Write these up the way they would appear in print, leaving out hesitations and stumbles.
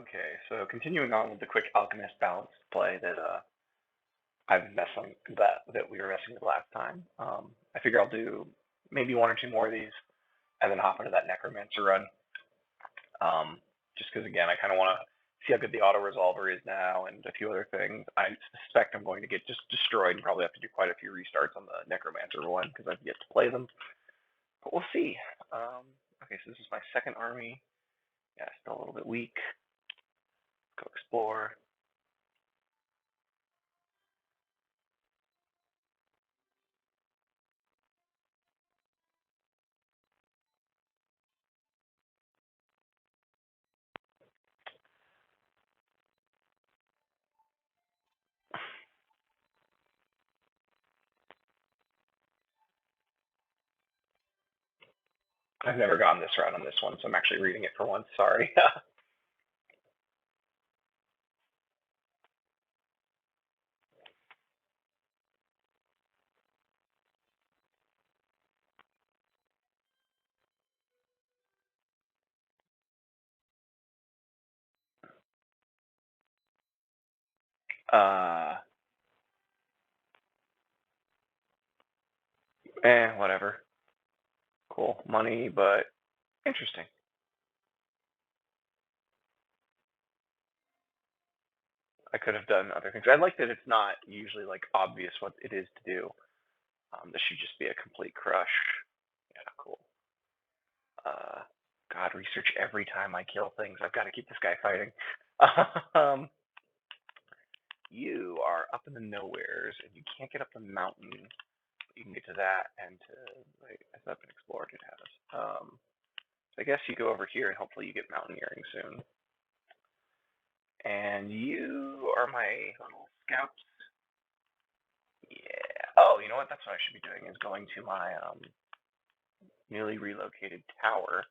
Okay, so continuing on with the quick Alchemist balance play that I've messing that we were messing with last time. I figure I'll do maybe one or two more of these, and then hop into that Necromancer run. Just because again, I kind of want to see how good the auto resolver is now, and a few other things. I suspect I'm going to get just destroyed and probably have to do quite a few restarts on the Necromancer one because I've yet to play them. But we'll see. Okay, so this is my second army. Yeah, still a little bit weak. Go explore. I've never gone this route on this one, so I'm actually reading it for once. Sorry. uh, whatever. Cool money, but interesting. I could have done other things. I like that it's not usually like obvious what it is to do. This should just be a complete crush. Yeah, cool. God, research every time I kill things. I've got to keep this guy fighting. um, you are up in the nowheres, and you can't get up the mountain. You can get to that, and to wait, has that been explored? It has. I guess you go over here, and hopefully you get mountaineering soon. And you are my little scouts. Yeah. Oh, you know what? That's what I should be doing, is going to my newly relocated tower.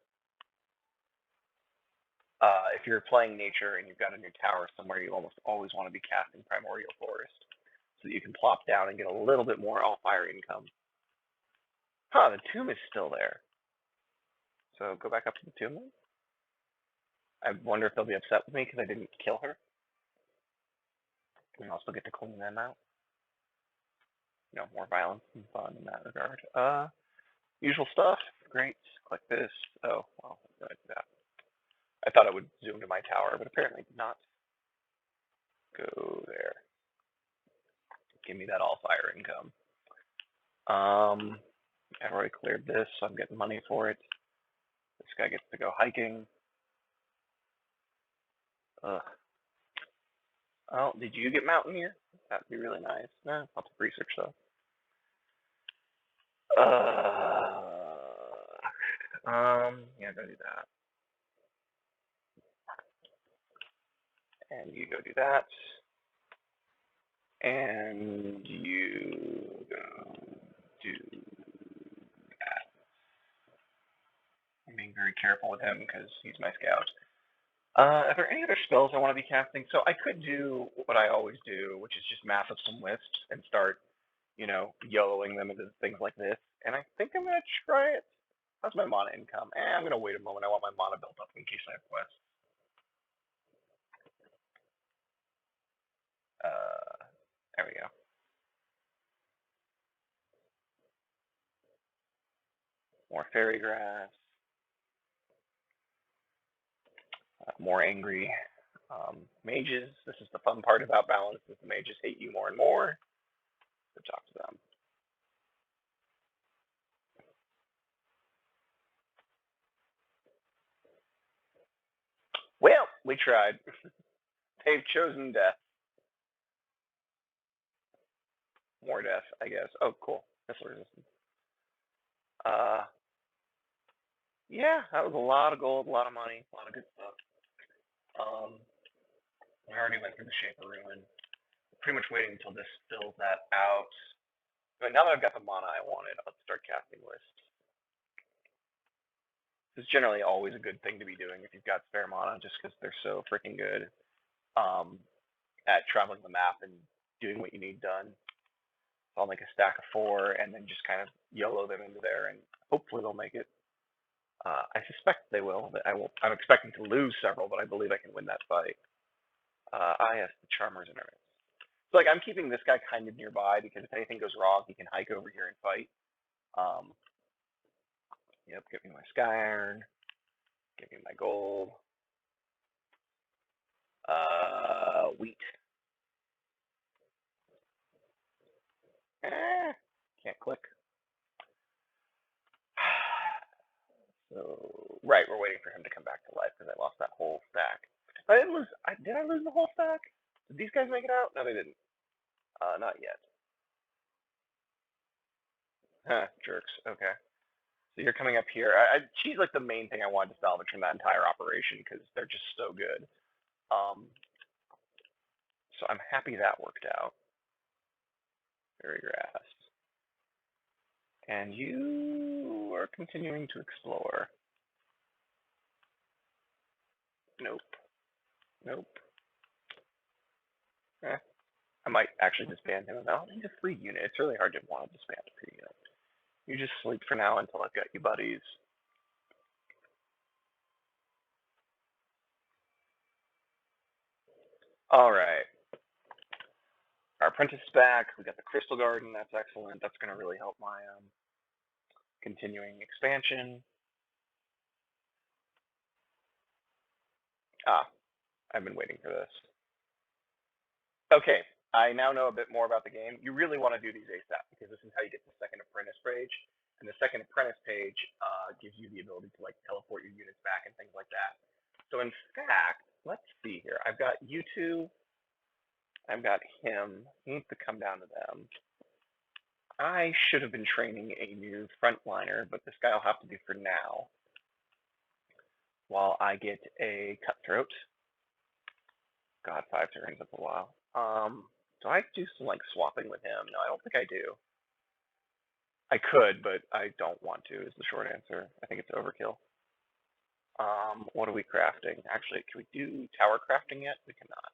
If you're playing nature and you've got a new tower somewhere, you almost always want to be casting Primordial Forest so that you can plop down and get a little bit more all-fire income. Huh, the tomb is still there. So go back up to the tomb then. I wonder if they'll be upset with me because I didn't kill her. And also get to clean them out. You know, more violence and fun in that regard. Usual stuff. Great. Click this. Oh, well, I'm gonna do that. I thought it would zoom to my tower, but apparently did not. Go there. Give me that all-fire income. I've already cleared this, so I'm getting money for it. This guy gets to go hiking. Ugh. Oh, did you get mountaineer? That'd be really nice. Nah, lots of research though. Yeah, go do that. And you go do that. And you go do that. I'm being very careful with him because he's my scout. Are there any other spells I want to be casting? So I could do what I always do, which is just mass up some wisps and start, YOLOing them into things like this. And I think I'm going to try it. How's my mana income? I'm going to wait a moment. I want my mana built up in case I have quests. There we go. More fairy grass. More angry mages. This is the fun part about balance, is the mages hate you more and more. So talk to them. Well, we tried. They've chosen death. More death, I guess. Oh, cool. Missile resistance. Yeah, that was a lot of gold, a lot of money, a lot of good stuff. I already went through the Shape of Ruin. Pretty much waiting until this fills that out. But now that I've got the mana I wanted, I'll start casting lists. It's generally always a good thing to be doing if you've got spare mana, just because they're so freaking good at traveling the map and doing what you need done. So I'll make a stack of 4 and then just kind of YOLO them into there, and hopefully they'll make it. I suspect they will. I'm expecting to lose several, but I believe I can win that fight. Yes, the Charmer's in our midst. So like I'm keeping this guy kind of nearby because if anything goes wrong, he can hike over here and fight. Um, yep, give me my Sky Iron, give me my gold. Wheat. Can't click. So right, we're waiting for him to come back to life because I lost that whole stack. I didn't lose. Did I lose the whole stack? Did these guys make it out? No, they didn't. Not yet. Huh, jerks. Okay. So you're coming up here. She's like the main thing I wanted to salvage from that entire operation because they're just so good. So I'm happy that worked out. Very grass. And you are continuing to explore. Nope. Nope. I might actually disband him. No, he's a free unit. It's really hard to want to disband a free unit. You just sleep for now until I've got you buddies. All right. Our apprentice is back. We got the Crystal Garden. That's excellent. That's going to really help my continuing expansion. I've been waiting for this. Okay, I now know a bit more about the game. You really want to do these ASAP because this is how you get the second apprentice page. And the second apprentice page gives you the ability to like teleport your units back and things like that. So in fact, let's see here. I've got you two. I've got him. He needs to come down to them. I should have been training a new frontliner, but this guy will have to do for now. While I get a cutthroat. God, 5 turns, that's a while. Do I do some like swapping with him? No, I don't think I do. I could, but I don't want to is the short answer. I think it's overkill. What are we crafting? Actually, can we do tower crafting yet? We cannot.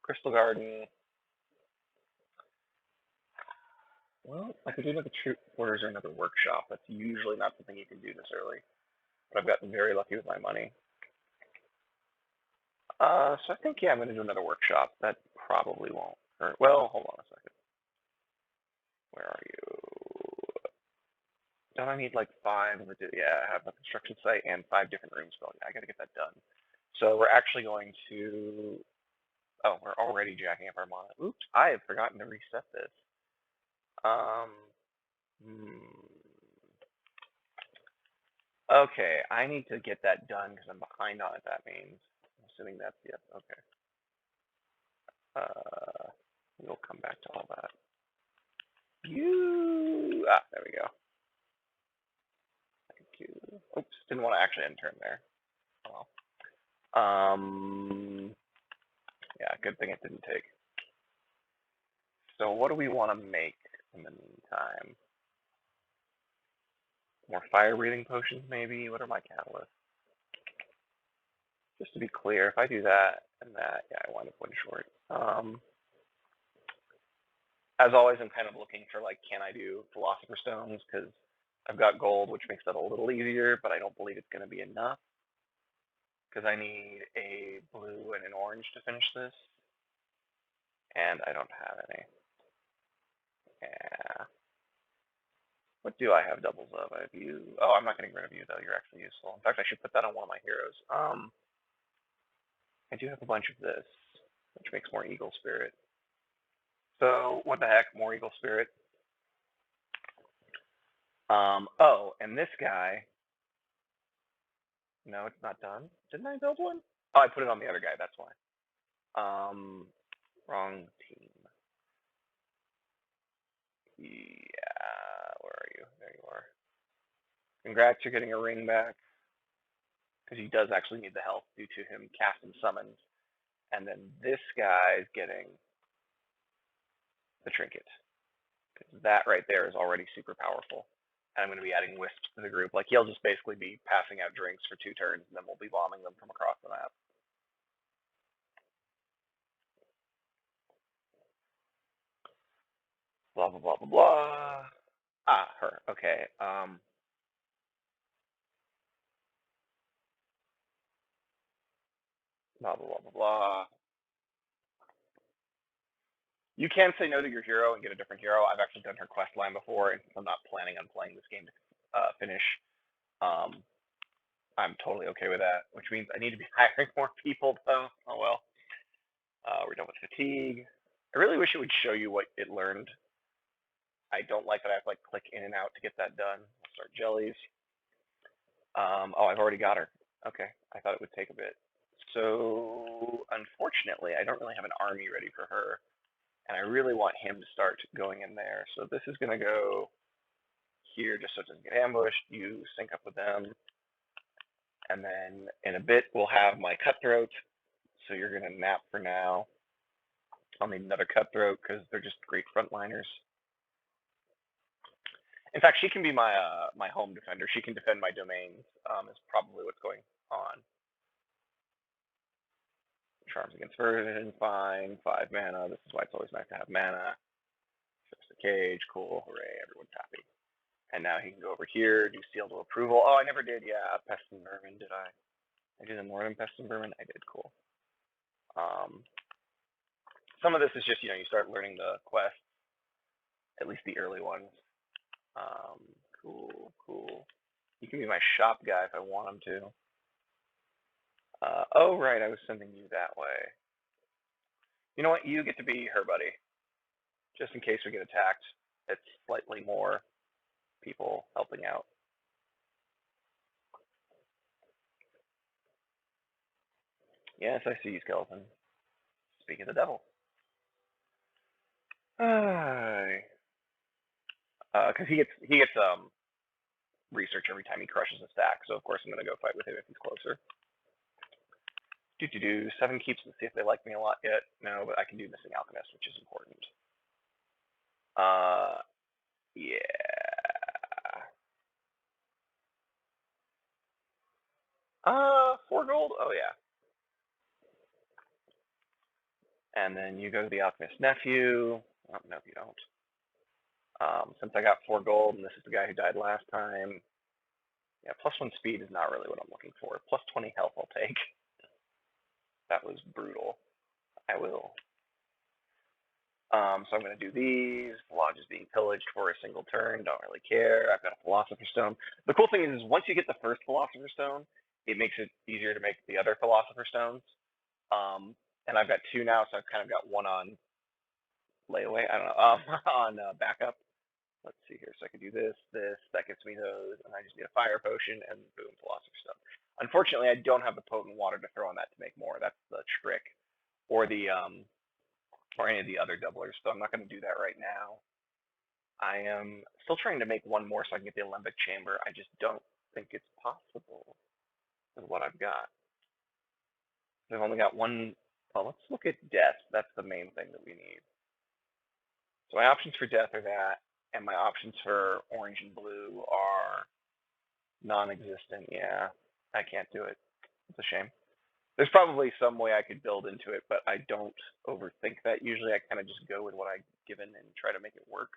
Crystal Garden. Well, I could do another troop quarters or another workshop. That's usually not something you can do this early. But I've gotten very lucky with my money. So I think, yeah, I'm going to do another workshop. That probably won't hurt. Well, hold on a second. Where are you? Don't I need like 5? Yeah, I have a construction site and 5 different rooms going. I got to get that done. So we're actually going to. Oh, we're already jacking up our mana. Oops, I have forgotten to reset this. Okay, I need to get that done because I'm behind on it. That means. I'm assuming that's yes. Okay. We'll come back to all that. There we go. Thank you. Oops, didn't want to actually end turn there. Oh well. Yeah, good thing it didn't take. So what do we want to make in the meantime? More fire breathing potions, maybe? What are my catalysts? Just to be clear, if I do that and that, yeah, I wind up one short. As always, I'm kind of looking for like, can I do Philosopher's Stones? Because I've got gold, which makes that a little easier, but I don't believe it's going to be enough. Because I need a blue and an orange to finish this. And I don't have any. Yeah. What do I have doubles of? I have you. Oh, I'm not getting rid of you, though. You're actually useful. In fact, I should put that on one of my heroes. I do have a bunch of this, which makes more Eagle Spirit. So, what the heck? More Eagle Spirit. Oh, and this guy. No, it's not done. Didn't I build one? Oh, I put it on the other guy. That's why. Wrong team. Yeah, where are you? There you are. Congrats, you're getting a ring back. Because he does actually need the health due to him casting summons. And then this guy's getting the trinket. Because that right there is already super powerful. And I'm going to be adding wisps to the group. Like, he'll just basically be passing out drinks for 2 turns, and then we'll be bombing them from across the map. Blah, blah, blah, blah, blah. Her. Okay. Blah, blah, blah, blah, blah. You can say no to your hero and get a different hero. I've actually done her quest line before, and I'm not planning on playing this game to finish. Um, I'm totally okay with that, which means I need to be hiring more people, though. Oh well. We're done with fatigue. I really wish it would show you what it learned. I don't like that I have to like click in and out to get that done. I'll start jellies. Oh, I've already got her. Okay, I thought it would take a bit. So unfortunately, I don't really have an army ready for her, and I really want him to start going in there. So this is gonna go here just so it doesn't get ambushed. You sync up with them, and then in a bit we'll have my cutthroat. So you're gonna nap for now. I'll need another cutthroat because they're just great frontliners. In fact, she can be my home defender. She can defend my domains. Is probably what's going on. Charms against version, fine. 5 mana. This is why it's always nice to have mana. Fix the cage. Cool. Hooray. Everyone's happy. And now he can go over here, do seal to approval. Oh, I never did. Yeah, pest and vermin. Did I? I did more than pest and vermin. I did. Cool. Some of this is just, you start learning the quests, at least the early ones. Cool, cool. You can be my shop guy if I want him to. Oh, right, I was sending you that way. You know what? You get to be her buddy. Just in case we get attacked, it's slightly more people helping out. Yes, I see you, skeleton. Speak of the devil. Because he gets research every time he crushes a stack, so of course I'm gonna go fight with him if he's closer. 7 keeps to see if they like me a lot yet. No, but I can do missing alchemist, which is important. Yeah. 4 gold? Oh, yeah. And then you go to the alchemist nephew. Oh, no, you don't. Since I got 4 gold, and this is the guy who died last time. Yeah, +1 speed is not really what I'm looking for. +20 health I'll take. That was brutal. I will. So I'm going to do these. The lodge is being pillaged for a single turn. Don't really care. I've got a Philosopher's Stone. The cool thing is once you get the first Philosopher's Stone, it makes it easier to make the other Philosopher's Stones. And I've got 2 now, so I've kind of got 1 on layaway. I don't know. On backup. Let's see here. So I can do this. That gets me those, and I just need a fire potion, and boom, Philosopher's Stone. Unfortunately, I don't have the potent water to throw on that to make more. That's the trick, or any of the other doublers. So I'm not going to do that right now. I am still trying to make 1 more so I can get the Alembic Chamber. I just don't think it's possible with what I've got. I've only got 1. Well, let's look at death. That's the main thing that we need. So my options for death are that, and my options for orange and blue are non-existent. Yeah, I can't do it. It's a shame. There's probably some way I could build into it, but I don't overthink that. Usually I kind of just go with what I'm given and try to make it work.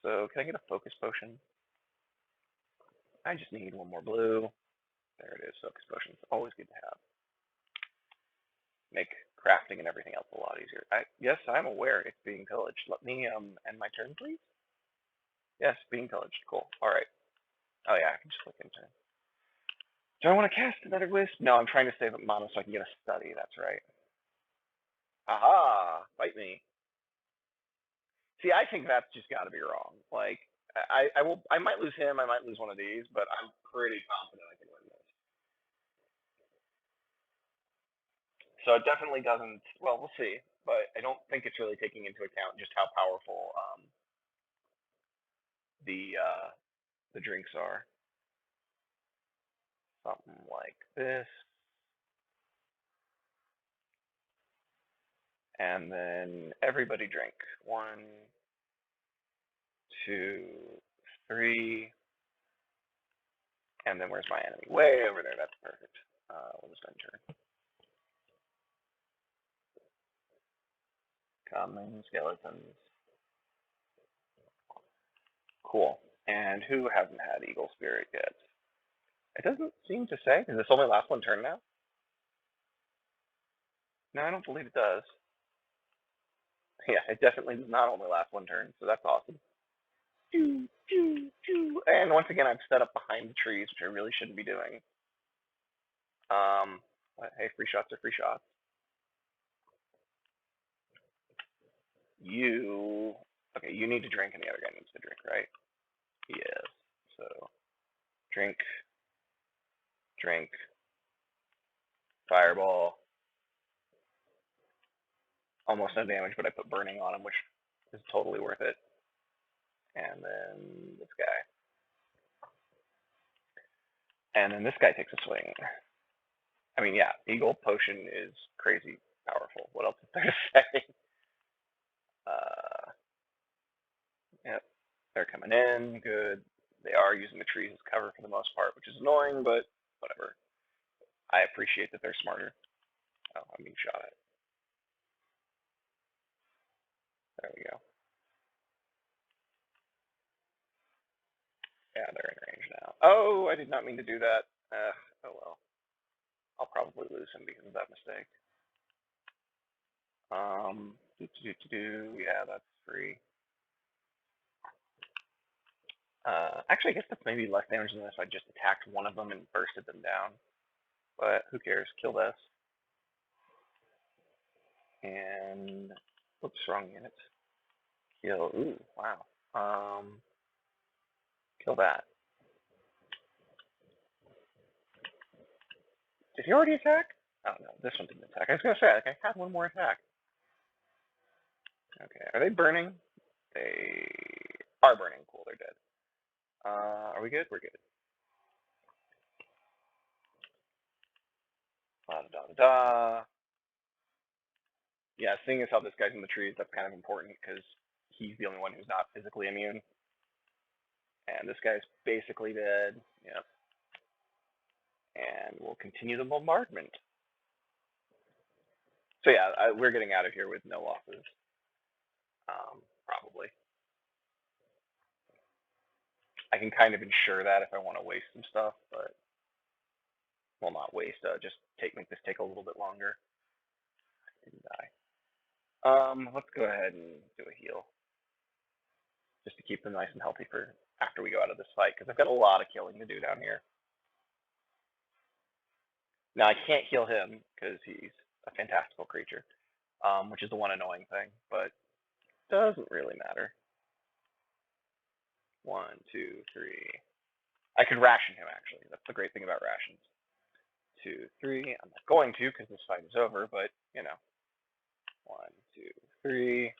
So can I get a focus potion? I just need 1 more blue. There it is, focus potions. Always good to have. Make crafting and everything else a lot easier. Yes, I'm aware it's being pillaged. Let me end my turn, please. Yes, being pillaged. Cool. All right. Oh yeah, I can just click into. Do I want to cast another wisp? No, I'm trying to save up mana so I can get a study. That's right. Aha! Fight me. See, I think that's just got to be wrong. Like, I might lose him. I might lose one of these, but I'm pretty confident I can win this. So it definitely doesn't. Well, we'll see, but I don't think it's really taking into account just how powerful the drinks are. Something like this, and then everybody drink. 1, 2, 3, and then where's my enemy? Way over there. That's perfect. We'll just end turn. Common skeletons. Cool. And who hasn't had Eagle Spirit yet? It doesn't seem to say. Does this only last 1 turn now? No, I don't believe it does. Yeah, it definitely does not only last one turn, so that's awesome. And once again, I've set up behind the trees, which I really shouldn't be doing. But hey, free shots are free shots. Okay, you need to drink and the other guy needs to drink, right? Yes. So, drink, fireball. Almost no damage, but I put burning on him, which is totally worth it. And then this guy. And then this guy takes a swing. I mean, yeah, Eagle Potion is crazy powerful. What else is there to say? Yep, they're coming in. Good. They are using the trees as cover for the most part, which is annoying, but whatever. I appreciate that they're smarter. Oh, I'm being shot at. There we go. Yeah, they're in range now. Oh, I did not mean to do that. Oh well. I'll probably lose him because of that mistake. Yeah, that's free. Actually, I guess that's maybe less damage than if I just attacked one of them and bursted them down. But who cares? Kill this. And, oops, wrong unit. Kill, ooh, wow. Kill that. Did he already attack? Oh no, this one didn't attack. I was gonna say, like, I had one more attack. Okay, are they burning? They are burning. Cool, they're dead. Are we good? We're good. Da. Yeah, seeing as how this guy's in the trees, that's kind of important because he's the only one who's not physically immune. And this guy's basically dead. Yep. And we'll continue the bombardment. So yeah, we're getting out of here with no losses. Probably. I can kind of ensure that if I want to waste some stuff, but well, not waste. Just make this take a little bit longer. Didn't die. Let's go ahead and do a heal, just to keep them nice and healthy for after we go out of this fight, because I've got a lot of killing to do down here. Now I can't heal him because he's a fantastical creature, which is the one annoying thing, but doesn't really matter. 1, 2, 3. I could ration him, actually. That's the great thing about rations. 2, 3. I'm not going to because this fight is over, but, you know. 1, 2, 3.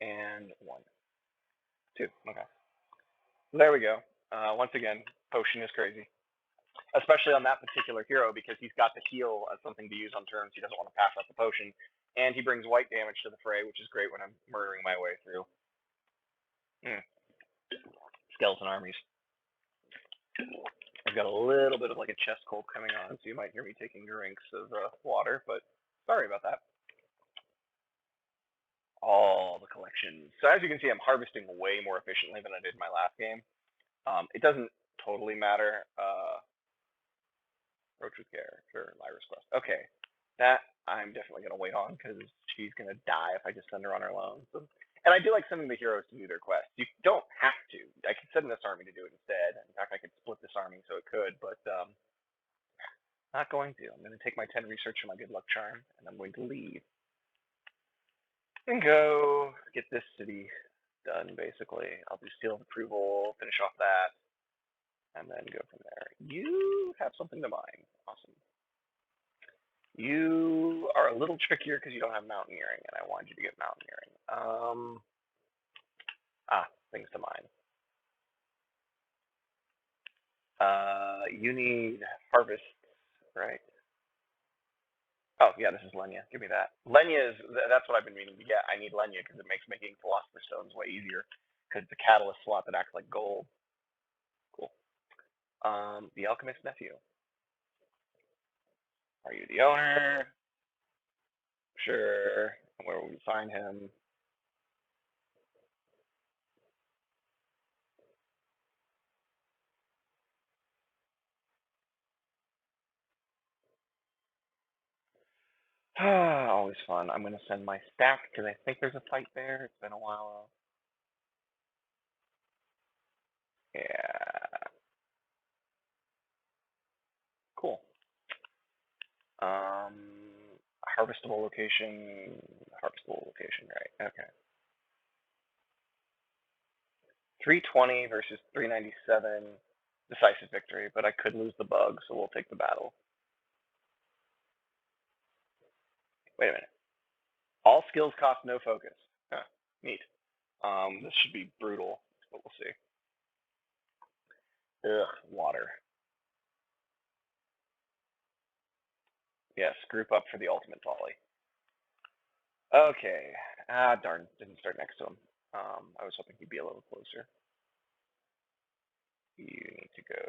And 1, 2. Okay. There we go. Once again, potion is crazy. Especially on that particular hero because he's got the heal as something to use on turns. He doesn't want to pass up the potion. And he brings white damage to the fray, which is great when I'm murdering my way through. Skeleton armies. I've got a little bit of like a chest cold coming on, so you might hear me taking drinks of water, but sorry about that. All the collections. So as you can see, I'm harvesting way more efficiently than I did in my last game. It doesn't totally matter. Roach with care, sure, Lyra's quest. Okay, that I'm definitely going to wait on because she's going to die if I just send her on her own. So, and I do like sending the heroes to do their quests. You don't have to. I could send this army to do it instead. In fact, I could split this army so it could, but not going to. I'm going to take my 10 research and my good luck charm, and I'm going to leave. And go get this city done, basically. I'll do seal of approval, finish off that, and then go from there. You have something to mine. Awesome. You are a little trickier because you don't have mountaineering, and I wanted you to get mountaineering. Things to mine. You need harvest, right? Oh, yeah, this is Lenya. Give me that. Lenya is, that's what I've been meaning to get. I need Lenya because it makes making Philosopher's Stones way easier because it's a catalyst slot that acts like gold. Cool. The Alchemist nephew. Are you the owner? Sure. Where will we find him? Always fun. I'm gonna send my stack because I think there's a fight there. It's been a while. Yeah. Cool. Um, harvestable location. Harvestable location. Right. Okay. 320 versus 397. Decisive victory, but I could lose the bug, so we'll take the battle. Wait a minute. All skills cost no focus. Huh. Neat. This should be brutal, but we'll see. Ugh, water. Yes, group up for the ultimate volley. Okay. Ah, darn. Didn't start next to him. I was hoping he'd be a little closer. You need to go.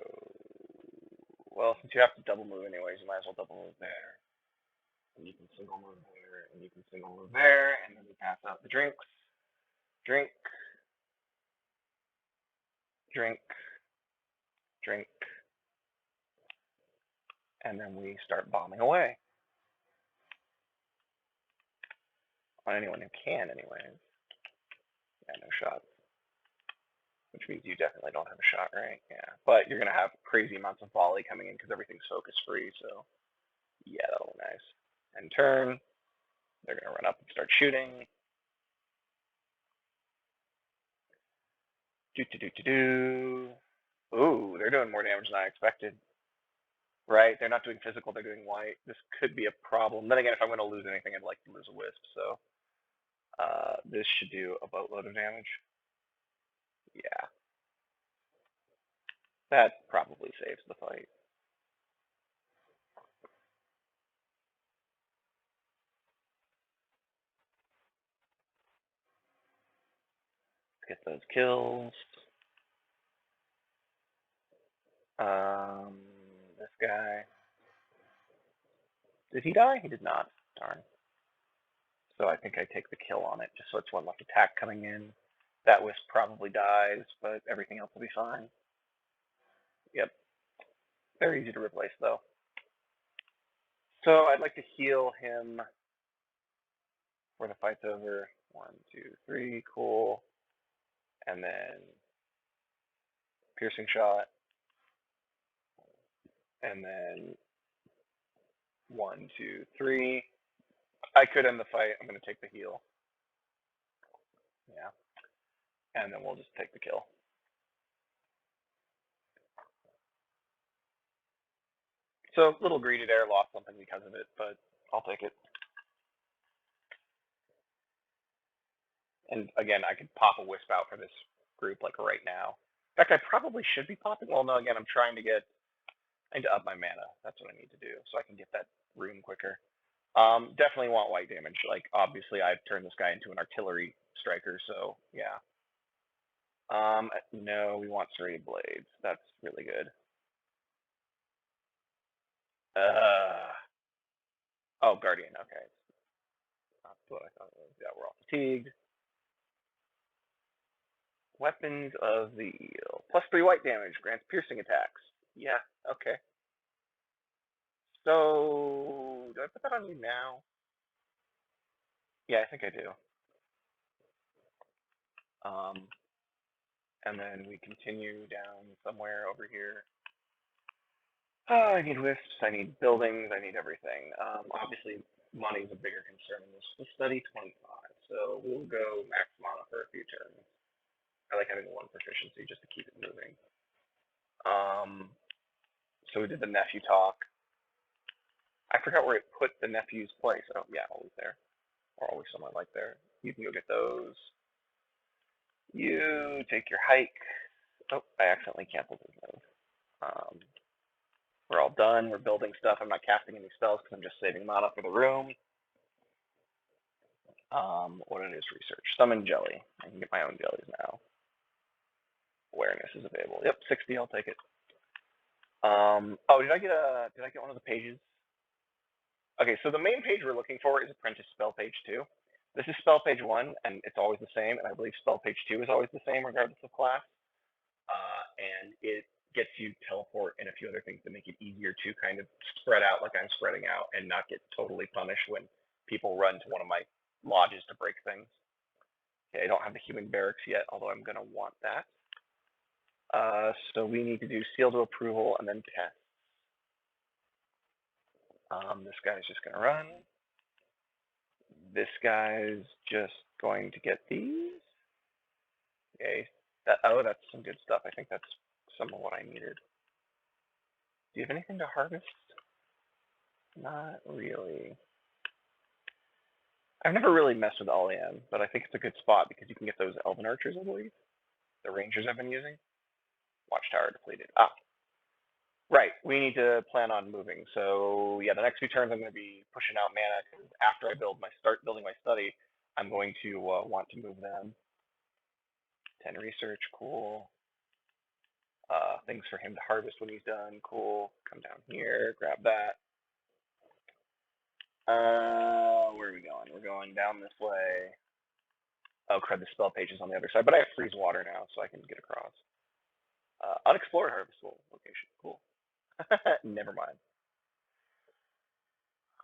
Well, since you have to double move anyways, you might as well double move there. And you can single move there, and you can single move there, and then we pass out the drinks. Drink, drink, drink, and then we start bombing away. On anyone who can, anyways. Yeah, no shots. Which means you definitely don't have a shot, right? Yeah. But you're going to have crazy amounts of volley coming in because everything's focus free, so yeah, that'll be nice. And turn. They're going to run up and start shooting. Do. Ooh, they're doing more damage than I expected. Right? They're not doing physical, they're doing white. This could be a problem. Then again, if I'm going to lose anything, I'd like to lose a wisp, so this should do a boatload of damage. Yeah. That probably saves the fight. Get those kills. This guy. Did he die? He did not. Darn. So I think I take the kill on it, just so it's one left attack coming in. That wisp probably dies, but everything else will be fine. Yep. Very easy to replace, though. So I'd like to heal him before the fight's over. 1, 2, 3, cool. And then piercing shot. And then 1, 2, 3. I could end the fight. I'm going to take the heal. Yeah. And then we'll just take the kill. So a little greedy there, lost something because of it, but I'll take it. And again, I could pop a wisp out for this group like right now. In fact, I probably should be popping. Well, no, again, I need to up my mana. That's what I need to do, so I can get that rune quicker. Definitely want white damage. Like, obviously, I've turned this guy into an artillery striker, so yeah. No, we want serrated blades. That's really good. Oh, guardian. Okay, that's what I thought it was. Yeah, we're all fatigued. Weapons of the eel. +3 white damage grants piercing attacks. Yeah. Okay. So, do I put that on you now? Yeah, I think I do. And then we continue down somewhere over here. I need wisps, I need buildings, I need everything. Obviously, money is a bigger concern in this. We'll study 25, so we'll go max mana for a few turns. I like having 1 proficiency just to keep it moving. So we did the nephew talk. I forgot where it put the nephew's place. Oh, yeah, always there. Or always somewhere like there. You can go get those. You take your hike. Oh, I accidentally canceled his move. We're all done. We're building stuff. I'm not casting any spells because I'm just saving mana for the room. What it is, research. Summon jelly. I can get my own jellies now. Awareness is available. Yep, 60. I'll take it. Oh, did I get one of the pages? Okay, so the main page we're looking for is Apprentice Spell Page 2. This is Spell Page 1, and it's always the same, and I believe Spell Page 2 is always the same regardless of class. And it gets you teleport and a few other things to make it easier to kind of spread out like I'm spreading out and not get totally punished when people run to one of my lodges to break things. Okay, I don't have the human barracks yet, although I'm going to want that. So we need to do seal to approval and then test. This guy's just going to run. This guy's just going to get these. Okay. Oh, that's some good stuff. I think that's some of what I needed. Do you have anything to harvest? Not really. I've never really messed with Alien, but I think it's a good spot because you can get those Elven Archers, I believe. The Rangers I've been using. Watchtower depleted. Ah, right. We need to plan on moving. So yeah, the next few turns I'm going to be pushing out mana because after I start building my study, I'm going to want to move them. 10 research, cool. Things for him to harvest when he's done, cool. Come down here, grab that. Where are we going? We're going down this way. Oh crud, the spell page is on the other side, but I have freeze water now, so I can get across. Unexplored harvestable location, cool. Never mind.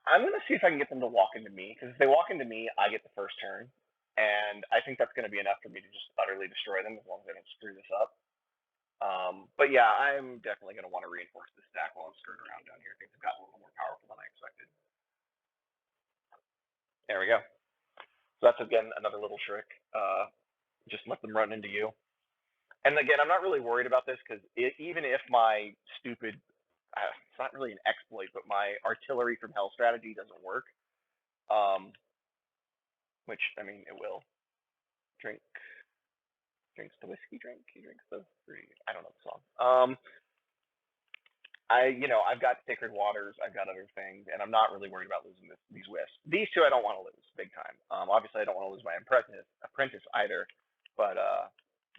I'm gonna see if I can get them to walk into me, because if they walk into me, I get the first turn, and I think that's gonna be enough for me to just utterly destroy them as long as I don't screw this up. But yeah, I'm definitely gonna want to reinforce this stack while I'm skirting around down here. Things have got a little more powerful than I expected. There we go. So that's again another little trick. Just let them run into you. And again, I'm not really worried about this because even if my stupid, it's not really an exploit, but my artillery from hell strategy doesn't work, which, I mean, it will. Drinks the whiskey, he drinks the free, I don't know the song. I've got sacred waters, I've got other things, and I'm not really worried about losing these wisps. These two I don't want to lose, big time. Obviously I don't want to lose my apprentice either, but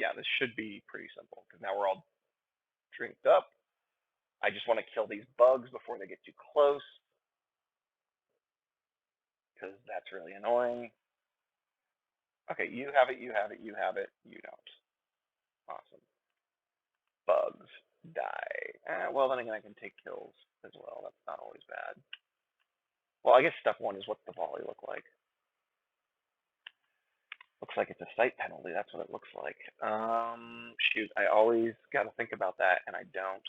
yeah, this should be pretty simple because now we're all drinked up. I just want to kill these bugs before they get too close because that's really annoying. Okay, you have it, you have it, you have it, you don't. Awesome. Bugs, die. Well, then again, I can take kills as well. That's not always bad. Well, I guess step one is what's the volley look like? Looks like it's a sight penalty. That's what it looks like. Shoot, I always got to think about that, and I don't.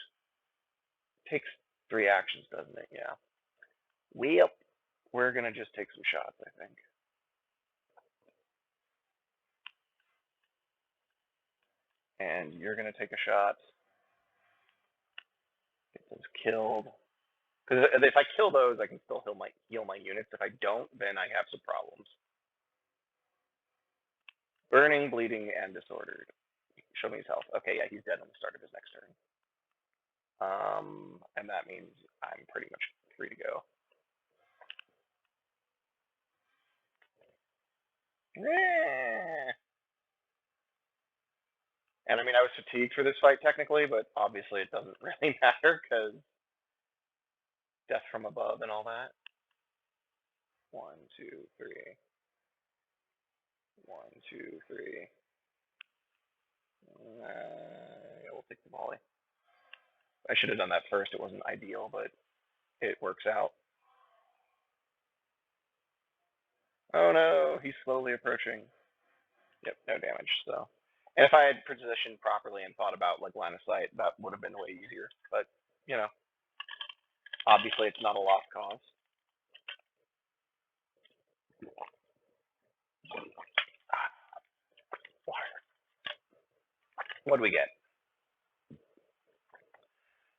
It takes 3 actions, doesn't it? Yeah. Well, we're going to just take some shots, I think. And you're going to take a shot. Get those killed. Because if I kill those, I can still heal my units. If I don't, then I have some problems. Burning, bleeding, and disordered. Show me his health. Okay, yeah, he's dead on the start of his next turn. And that means I'm pretty much free to go. And I mean, I was fatigued for this fight technically, but obviously it doesn't really matter because death from above and all that. 1, 2, 3. 1, 2, 3. Yeah, we'll take the volley. I should have done that first. It wasn't ideal, but it works out. Oh no, he's slowly approaching. Yep, no damage, so. And if I had positioned properly and thought about like line of sight, that would have been way easier. But, you know, obviously it's not a lost cause. Water. What do we get?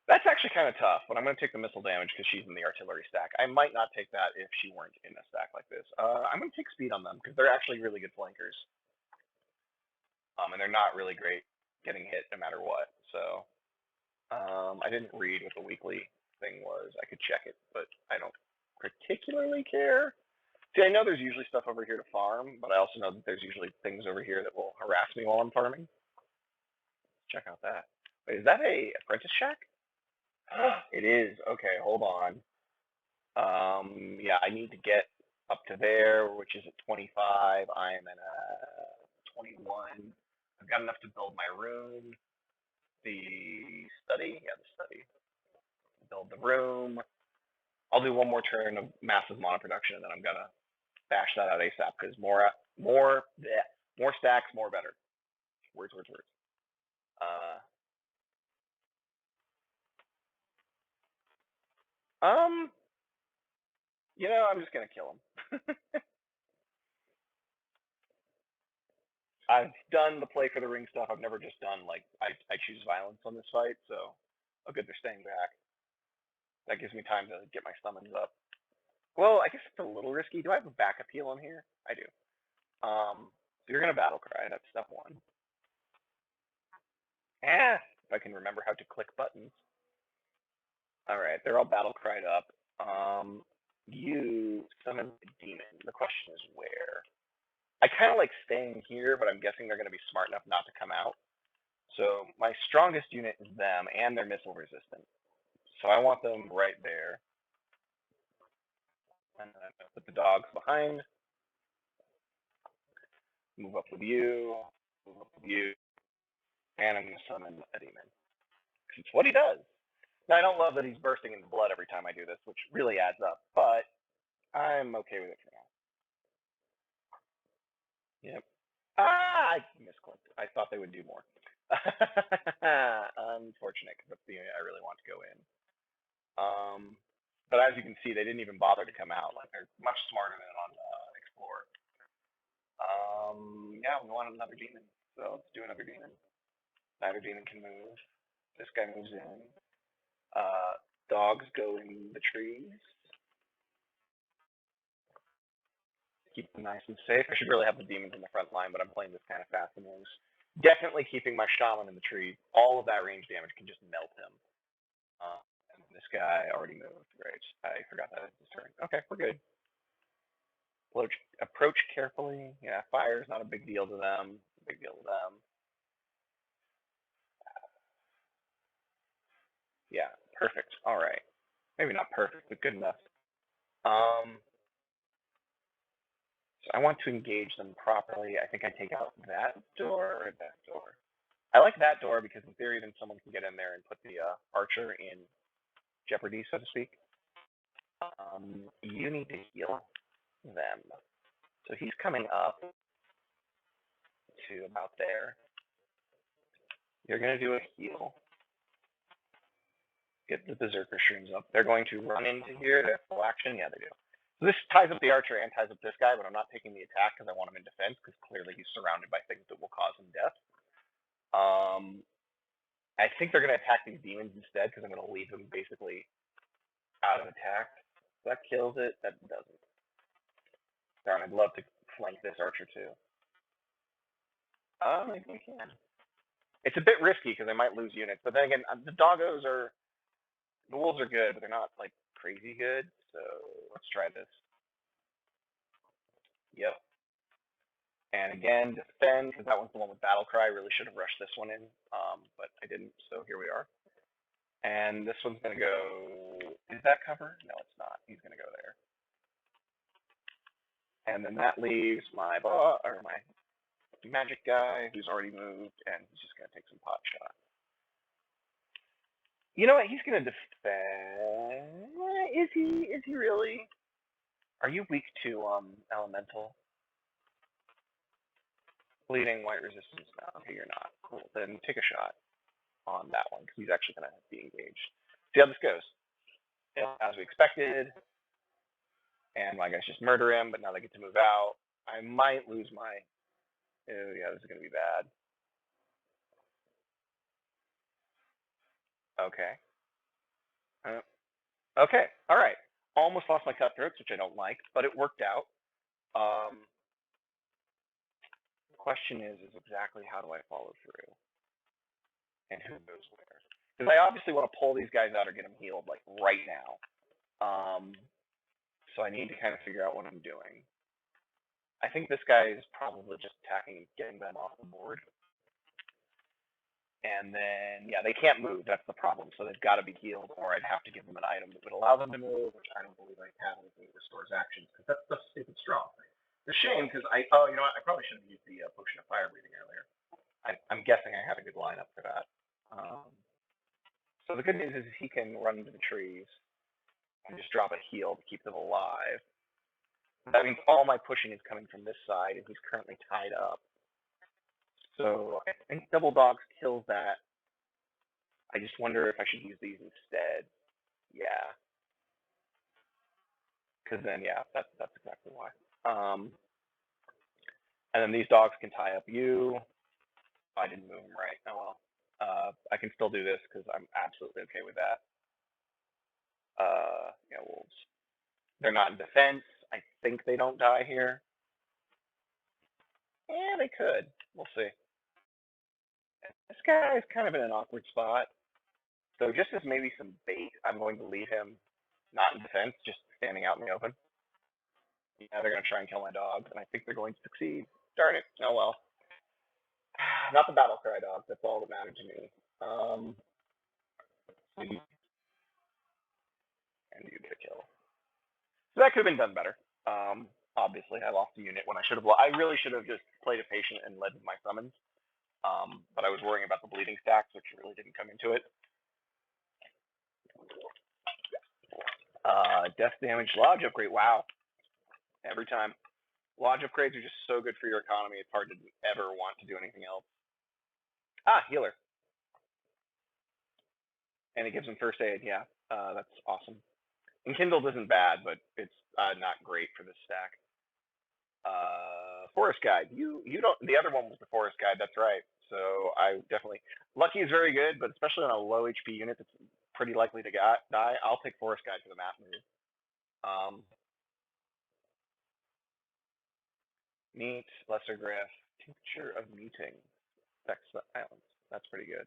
That's actually kind of tough, but I'm going to take the missile damage because she's in the artillery stack. I might not take that if she weren't in a stack like this. I'm going to take speed on them because they're actually really good flankers. And they're not really great getting hit no matter what. So I didn't read what the weekly thing was. I could check it, but I don't particularly care. See, I know there's usually stuff over here to farm, but I also know that there's usually things over here that will harass me while I'm farming. Check out that. Wait, is that a apprentice shack? It is. Okay, hold on. Yeah, I need to get up to there, which is at 25. I am at 21. I've got enough to build my room. the study. Yeah, the study. Build the room. I'll do one more turn of massive mana production, and then I'm gonna bash that out ASAP because more stacks, more better. Words, words, words. Um, I'm just gonna kill him. I've done the play for the ring stuff. I've never just done like I choose violence on this fight, so good they're staying back. That gives me time to get my summons up. Well, I guess it's a little risky. Do I have a backup heal on here? I do. So you're gonna battle cry. That's step one. If I can remember how to click buttons. All right, they're all battle cried up. You summon a demon. The question is where. I kind of like staying here, but I'm guessing they're going to be smart enough not to come out. So my strongest unit is them, and they're missile resistant. So I want them right there. And then I'm going to put the dogs behind. Move up with you. Move up with you. And I'm going to summon a demon. It's what he does. Now, I don't love that he's bursting into blood every time I do this, which really adds up. But I'm okay with it for now. Yep. I misclicked. I thought they would do more. Unfortunate, because that's the unit I really want to go in. But as you can see, they didn't even bother to come out. Like, they're much smarter than on Explore. Yeah, we want another demon. So let's do another demon. Another demon can move. This guy moves in. Dogs go in the trees. Keep them nice and safe. I should really have the demons in the front line, but I'm playing this kind of fast and loose. Definitely keeping my shaman in the tree. All of that range damage can just melt him. And this guy already moved, right? I forgot that it's his turn. Okay, we're good. Approach carefully. Yeah, fire is not a big deal to them. Big deal to them. Yeah, perfect. All right. Maybe not perfect, but good enough. So I want to engage them properly. I think I take out that door or that door. I like that door because in theory, then someone can get in there and put the archer in jeopardy, so to speak. You need to heal them. So he's coming up to about there. You're going to do a heal. Get the berserker streams up. They're going to run into here. They have full action. Yeah, they do. So this ties up the archer and ties up this guy, but I'm not taking the attack because I want him in defense because clearly he's surrounded by things that will cause him death. I think they're going to attack these demons instead because I'm going to leave them basically out of attack. That kills it. That doesn't. Darn, I'd love to flank this archer too. Maybe we can. It's a bit risky because I might lose units, but then again, the wolves are good, but they're not like crazy good. So let's try this. Yep. And again, defend, because that one's the one with battle cry. I really should have rushed this one in, but I didn't. So here we are. And this one's gonna go. Is that cover? No, it's not. He's gonna go there. And then that leaves my magic guy who's already moved, and he's just gonna take some pot shot. You know what? He's gonna defend. Is he? Is he really? Are you weak to elemental? Bleeding white resistance. No, okay, you're not. Cool. Then take a shot on that one because he's actually gonna be engaged. See how this goes. Yeah, as we expected. And my guys just murder him, but now they get to move out. I might lose my. Oh yeah, this is gonna be bad. Okay. Okay. All right. Almost lost my cutthroats, which I don't like, but it worked out. The question is exactly how do I follow through, and who goes where? Because I obviously want to pull these guys out or get them healed like right now. So I need to kind of figure out what I'm doing. I think this guy is probably just attacking and getting them off the board. And then, yeah, they can't move. That's the problem. So they've got to be healed, or I'd have to give them an item that would allow them to move, which I don't believe I have anything that restores actions, because that's stuff's stupid strong. It's a shame, because I probably should have used the potion of fire breathing earlier. I'm guessing I had a good lineup for that. So the good news is he can run into the trees and just drop a heal to keep them alive. That means all my pushing is coming from this side, and he's currently tied up. So I think double dogs kills that. I just wonder if I should use these instead. Yeah. Because then, yeah, that's exactly why. And then these dogs can tie up you. I didn't move them right. Oh well. I can still do this because I'm absolutely okay with that. Yeah, wolves. They're not in defense. I think they don't die here. Yeah, they could. We'll see. This guy is kind of in an awkward spot. So just as maybe some bait, I'm going to leave him not in defense, just standing out in the open. Yeah, they're going to try and kill my dogs, and I think they're going to succeed. Darn it. Oh well. Not the battle cry dog. That's all that mattered to me. And you get a kill. So that could have been done better. Obviously, I lost a unit when I should have. I really should have just played a patient and led with my summons. But I was worrying about the bleeding stacks, which really didn't come into it. Death damage, lodge upgrade. Wow. Every time. Lodge upgrades are just so good for your economy. It's hard to ever want to do anything else. Ah, healer. And it gives him first aid. Yeah, that's awesome. And Kindled isn't bad, but it's not great for this stack. Forest Guide. You don't. The other one was the Forest Guide. That's right. So I definitely. Lucky is very good, but especially on a low HP unit that's pretty likely to die, I'll take Forest Guide for the map move. Meet Lesser Griff. Tincture of Muting. Vex Silence. That's pretty good.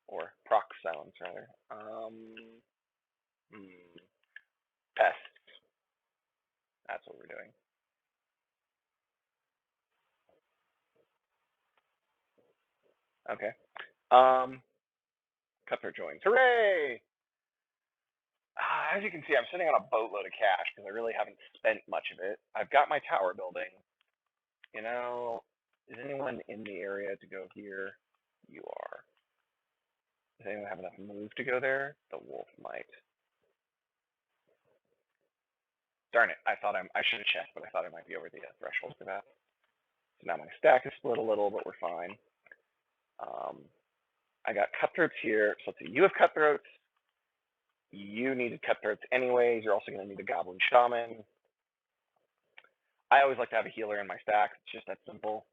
Or Proc Silence, rather. Pests. That's what we're doing. Okay. Cutthroat joins. Hooray! As you can see, I'm sitting on a boatload of cash because I really haven't spent much of it. I've got my tower building. You know, is anyone in the area to go here? You are. Does anyone have enough move to go there? The wolf might. Darn it! I should have checked, but I thought I might be over the threshold for that. So now my stack is split a little, but we're fine. I got cutthroats here. So let's see. You have cutthroats. You needed cutthroats anyways. You're also going to need a goblin shaman. I always like to have a healer in my stack. It's just that simple.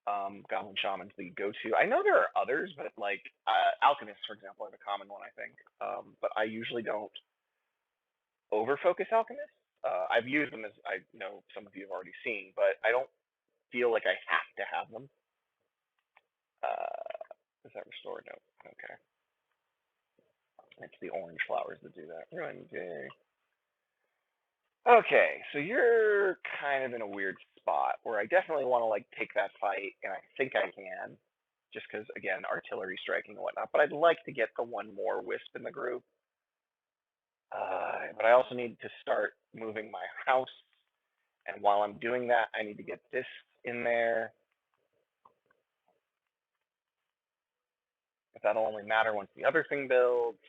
Goblin shaman's the go-to. I know there are others, but like Alchemist, for example, are the common one, I think. But I usually don't over-focus Alchemist. I've used them, as I know some of you have already seen, but I don't feel like I have to have them. Is that restored? No. Okay. It's the orange flowers that do that. Run, yay. Okay, so you're kind of in a weird spot where I definitely want to like take that fight, and I think I can, just because again, artillery striking and whatnot. But I'd like to get the one more wisp in the group. But I also need to start moving my house, and while I'm doing that, I need to get this in there. But that'll only matter once the other thing builds,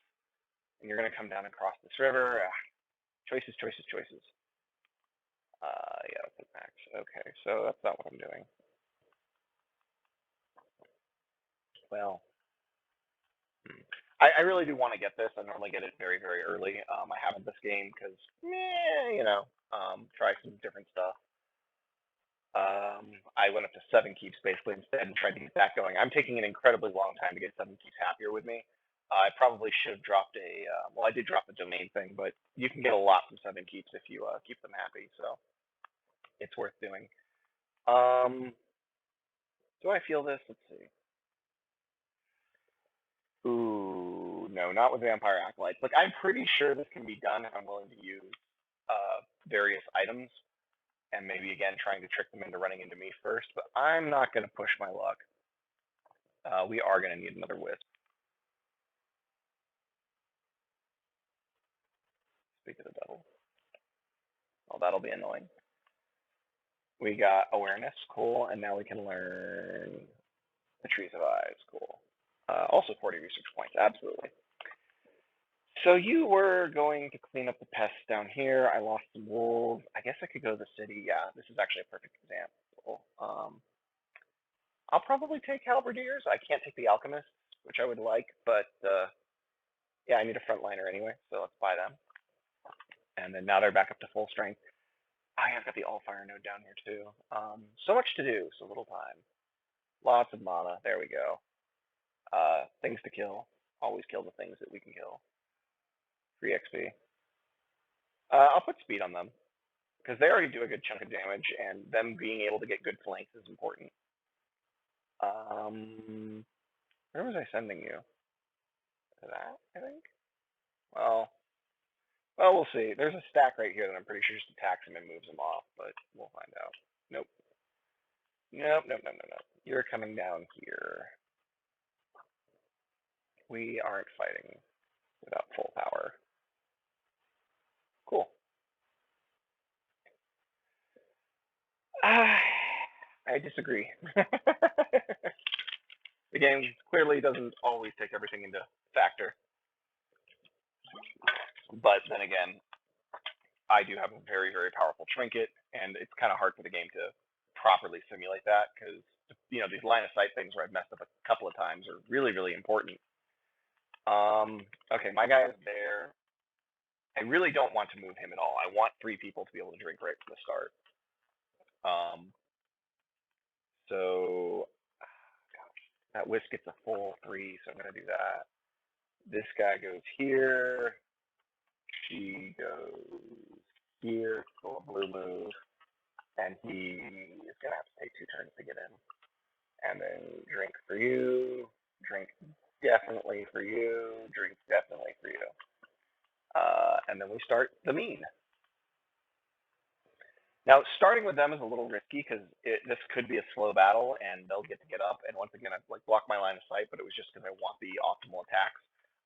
and you're going to come down across this river. Choices, choices, choices. Yeah, that's a max. Okay, so that's not what I'm doing. Well, I really do want to get this. I normally get it very, very early. I haven't this game because, you know, try some different stuff. I went up to 7 keeps basically instead and tried to get that going. I'm taking an incredibly long time to get 7 keeps happier with me. I probably should have dropped a, well, I did drop the domain thing, but you can get a lot from 7 keeps if you keep them happy, so it's worth doing. Do I feel this? Let's see. Ooh, no, not with Vampire Acolytes. Like, I'm pretty sure this can be done if I'm willing to use various items, and maybe, again, trying to trick them into running into me first, but I'm not going to push my luck. We are going to need another wisp. Speak of the devil. Oh, that'll be annoying. We got awareness, cool, and now we can learn the Trees of Eyes, cool. Also 40 research points, absolutely. So you were going to clean up the pests down here. I lost some wolves. I guess I could go to the city. Yeah, this is actually a perfect example. I'll probably take halberdiers. I can't take the alchemists, which I would like, but yeah, I need a frontliner anyway, so let's buy them. And then now they're back up to full strength. I've got the all-fire node down here too. So much to do, so little time. Lots of mana. There we go. Things to kill. Always kill the things that we can kill. Free XP. I'll put speed on them because they already do a good chunk of damage, and them being able to get good flanks is important. Where was I sending you? To that, I think. Well, we'll see. There's a stack right here that I'm pretty sure just attacks him and moves him off, but we'll find out. Nope. Nope. You're coming down here. We aren't fighting without full power. Cool. I disagree. The game clearly doesn't always take everything into factor. But then again, I do have a very, very powerful trinket, and it's kind of hard for the game to properly simulate that because, you know, these line of sight things where I've messed up a couple of times are really, really important. Okay, my guy is there. I really don't want to move him at all. I want 3 people to be able to drink right from the start. So, gosh, that whisk gets a full 3, so I'm going to do that. This guy goes here. She goes here. Go a blue move. And he is going to have to take 2 turns to get in. And then drink for you. Drink definitely for you. Drink definitely for you. And then we start the mean. Now, starting with them is a little risky because this could be a slow battle, and they'll get to get up. And once again, I've like blocked my line of sight, but it was just because I want the optimal attacks.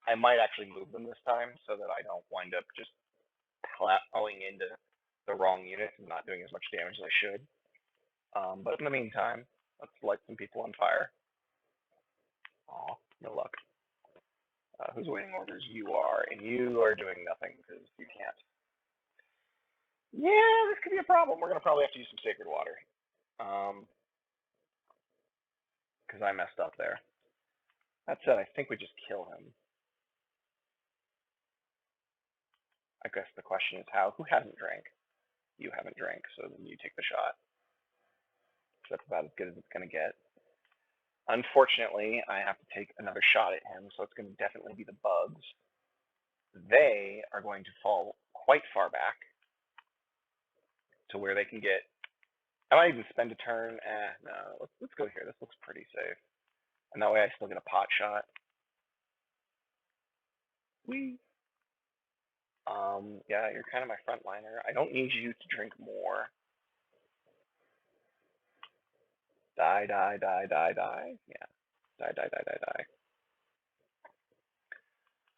I might actually move them this time so that I don't wind up just plowing into the wrong unit and not doing as much damage as I should. But in the meantime, let's light some people on fire. Aw, no luck. Who's waiting orders? You are, and you are doing nothing because you can't. Yeah, this could be a problem. We're going to probably have to use some sacred water. Because I messed up there. That said, I think we just kill him. I guess the question is how? Who hasn't drank? You haven't drank, so then you take the shot. So that's about as good as it's going to get. Unfortunately, I have to take another shot at him, so it's going to definitely be the bugs. They are going to fall quite far back to where they can get. I might even spend a turn. No, let's go here. This looks pretty safe. And that way I still get a pot shot. Whee! Yeah, you're kind of my frontliner. I don't need you to drink more. Die. Yeah. Die.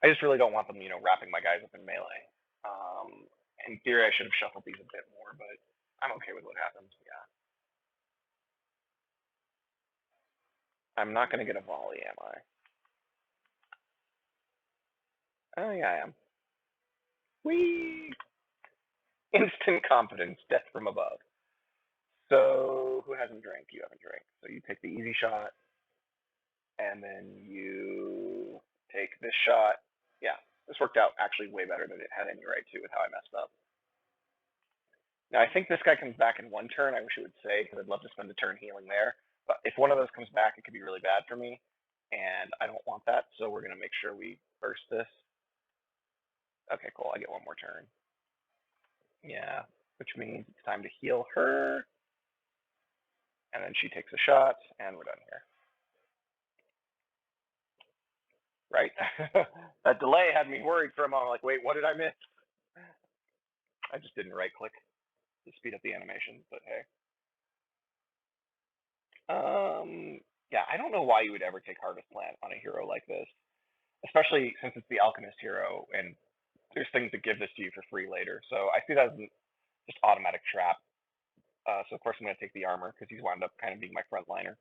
I just really don't want them, wrapping my guys up in melee. In theory, I should have shuffled these a bit more, but I'm okay with what happens. Yeah. I'm not going to get a volley, am I? Oh, yeah, I am. Whee! Instant confidence, death from above. So, who hasn't drank? You haven't drank. So you take the easy shot, and then you take this shot. Yeah, this worked out actually way better than it had any right to with how I messed up. Now, I think this guy comes back in 1 turn. I wish it would say, because I'd love to spend a turn healing there. But if one of those comes back, it could be really bad for me, and I don't want that, so we're going to make sure we burst this. Okay, cool. I get 1 more turn. Yeah, which means it's time to heal her. And then she takes a shot, and we're done here. Right? That delay had me worried for a moment. Like, wait, what did I miss? I just didn't right-click to speed up the animation, but hey. Yeah, I don't know why you would ever take Harvest Plant on a hero like this, especially since it's the Alchemist hero, and there's things that give this to you for free later. So I see that as just automatic trap. So of course I'm going to take the armor because he's wound up kind of being my frontliner.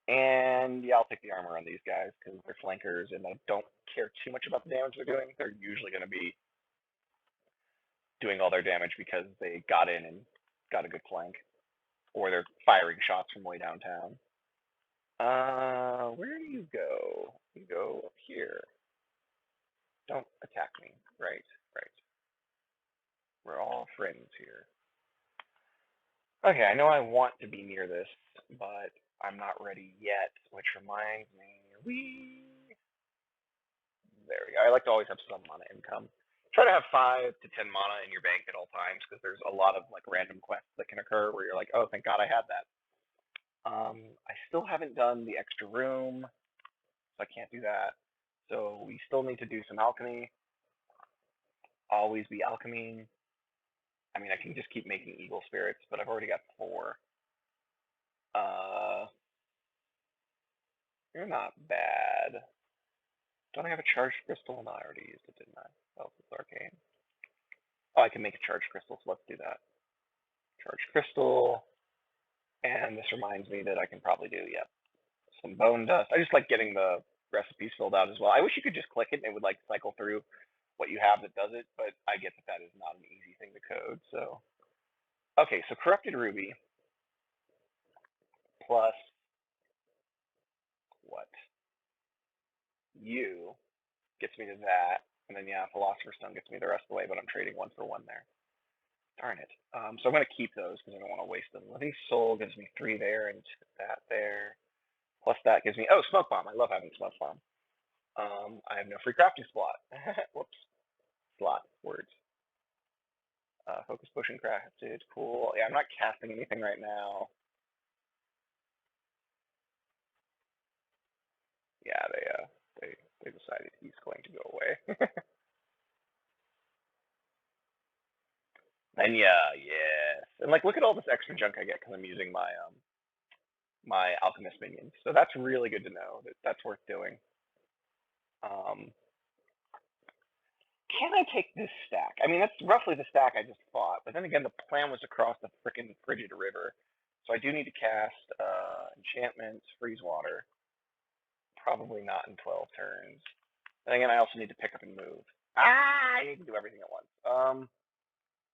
And yeah, I'll take the armor on these guys because they're flankers, and I don't care too much about the damage they're doing. They're usually going to be doing all their damage because they got in and got a good flank, or they're firing shots from way downtown. Where do you go? You go up here. Don't attack me. Right, right. We're all friends here. Okay, I know I want to be near this, but I'm not ready yet, which reminds me, there we go. I like to always have some mana income. Try to have 5 to 10 mana in your bank at all times because there's a lot of like random quests that can occur where you're like, oh, thank God I had that. I still haven't done the extra room, so I can't do that. So we still need to do some alchemy. Always be alchemying. I mean, I can just keep making eagle spirits, but I've already got 4. Uh, you're not bad. Don't I have a charged crystal? No, I already used it, didn't I? Oh, it's arcane. Oh, I can make a charged crystal, so let's do that. Charged crystal. And this reminds me that I can probably do, yep, some bone dust. I just like getting the recipes filled out as well. I wish you could just click it and it would like cycle through what you have that does it, but I get that that is not an easy thing to code. So, okay, so corrupted ruby plus what? U gets me to that, and then yeah, philosopher's stone gets me the rest of the way, but I'm trading 1 for 1 there. Darn it. So I'm going to keep those because I don't want to waste them. Living Soul gives me 3 there and that there. Plus that gives me, oh, Smoke Bomb. I love having Smoke Bomb. I have no free crafting slot. Whoops. Slot. Words. Focus Potion crafted. Cool. Yeah, I'm not casting anything right now. Yeah, they decided he's going to go away. And yeah, yes. And like, look at all this extra junk I get because I'm using my alchemist minions. So that's really good to know that that's worth doing. Can I take this stack? I mean, that's roughly the stack I just fought. But then again, the plan was to cross the frickin' frigid river. So I do need to cast enchantments, freeze water. Probably not in 12 turns. And again, I also need to pick up and move. I need to do everything at once.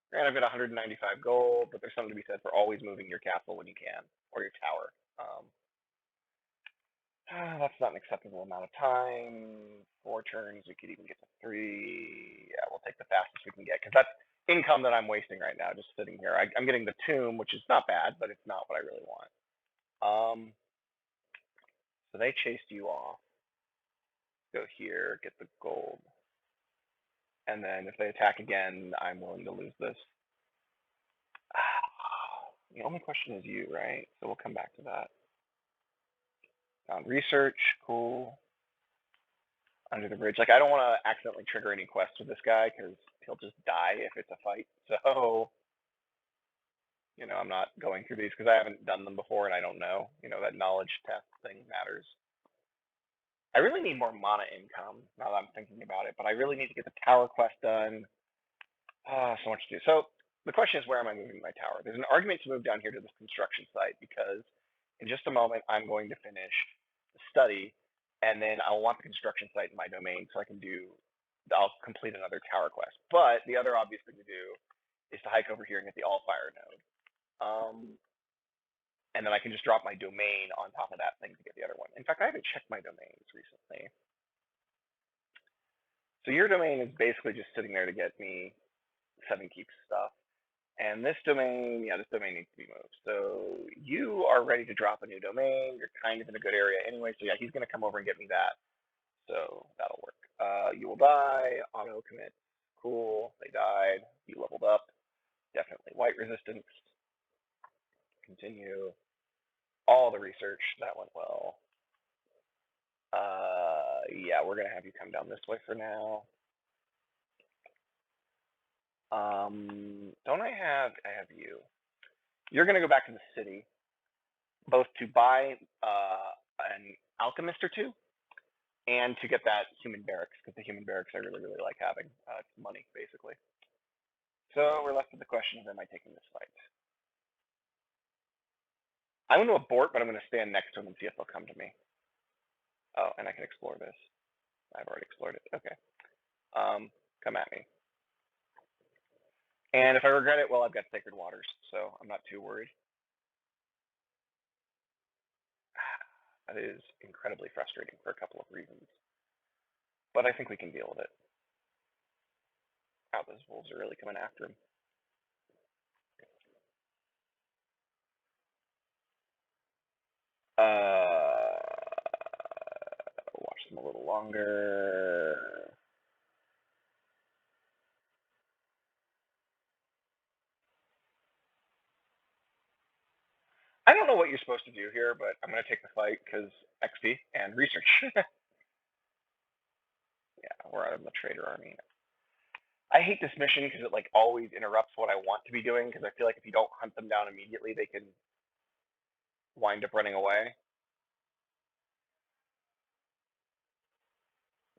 Granted, I've got 195 gold, but there's something to be said for always moving your castle when you can, or your tower. That's not an acceptable amount of time. 4 turns, we could even get to 3. Yeah, we'll take the fastest we can get, because that's income that I'm wasting right now, just sitting here. I'm getting the tomb, which is not bad, but it's not what I really want. So they chased you off. Go here, get the gold. And then if they attack again, I'm willing to lose this. The only question is you, right? So we'll come back to that. Found research, cool. Under the bridge. Like, I don't want to accidentally trigger any quests with this guy because he'll just die if it's a fight. So, you know, I'm not going through these because I haven't done them before and I don't know. You know, that knowledge test thing matters. I really need more mana income now that I'm thinking about it, but I really need to get the tower quest done. So much to do. So the question is, where am I moving my tower? There's an argument to move down here to this construction site because in just a moment I'm going to finish the study, and then I'll want the construction site in my domain so I'll complete another tower quest. But the other obvious thing to do is to hike over here and get the Allfire node. And then I can just drop my domain on top of that thing to get the other one. In fact, I haven't checked my domains recently. So your domain is basically just sitting there to get me 7 keeps stuff. And this domain, yeah, this domain needs to be moved. So you are ready to drop a new domain. You're kind of in a good area anyway. So yeah, he's going to come over and get me that. So that'll work. You will die. Auto commit. Cool. They died. You leveled up. Definitely white resistance. Continue. All the research. That went well. Yeah, we're going to have you come down this way for now. Don't I have you. You're going to go back to the city, both to buy an alchemist or 2, and to get that human barracks, because the human barracks I really, really like having. It's money, basically. So we're left with the question of, am I taking this fight? I'm going to abort, but I'm going to stand next to him and see if they'll come to me. Oh, and I can explore this. I've already explored it. Okay. Come at me. And if I regret it, well, I've got Sacred Waters, so I'm not too worried. That is incredibly frustrating for a couple of reasons. But I think we can deal with it. Wow, those wolves are really coming after him. Watch them a little longer. I don't know what you're supposed to do here, but I'm going to take the fight because XP and research. Yeah, we're out of the Trader Army. I hate this mission because it like always interrupts what I want to be doing because I feel like if you don't hunt them down immediately, they can wind up running away.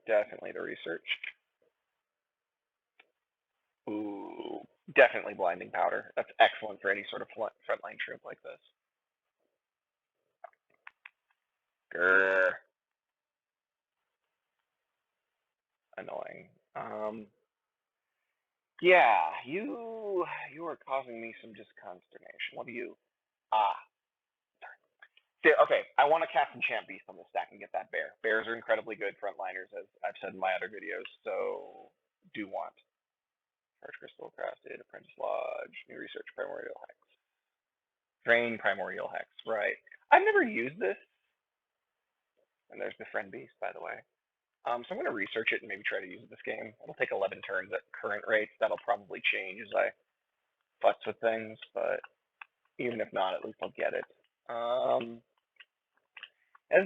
Definitely the research. Ooh, definitely blinding powder. That's excellent for any sort of frontline troop like this. Grr. Annoying. Yeah, you are causing me some disconsternation. What do you? Ah, okay. I want to cast Enchant Beast on the stack and get that bear. Bears are incredibly good frontliners, as I've said in my other videos. So do want. Charge Crystal Crafted, Apprentice Lodge, New Research Primordial Hex. Drain Primordial Hex, right. I've never used this. And there's the Friend Beast, by the way. So I'm going to research it and maybe try to use it this game. It'll take 11 turns at current rates. That'll probably change as I futz with things, but even if not, at least I'll get it. That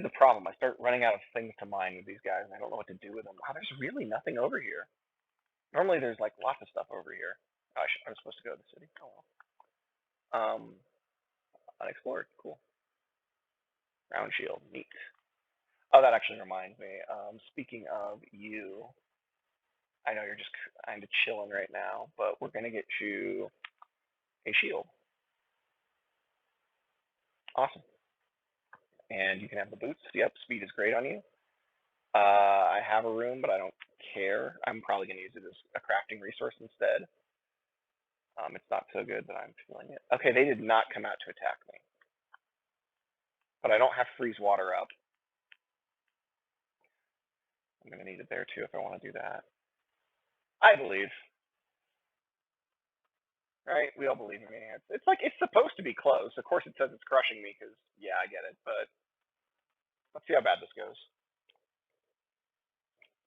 is the problem. I start running out of things to mine with these guys, and I don't know what to do with them. Wow, there's really nothing over here. Normally there's like lots of stuff over here. Oh, I was supposed to go to the city. Oh well. Unexplored. Cool. Round shield. Neat. Oh, that actually reminds me. Speaking of you, I know you're just kind of chilling right now, but we're going to get you a shield. Awesome. And you can have the boots. Yep, speed is great on you. I have a room, but I don't care. I'm probably going to use it as a crafting resource instead. It's not so good that I'm feeling it. Okay, they did not come out to attack me. But I don't have freeze water up. I'm going to need it there too if I want to do that. I believe. Right? We all believe in me. It's like it's supposed to be close. Of course it says it's crushing me because, yeah, I get it. But let's see how bad this goes.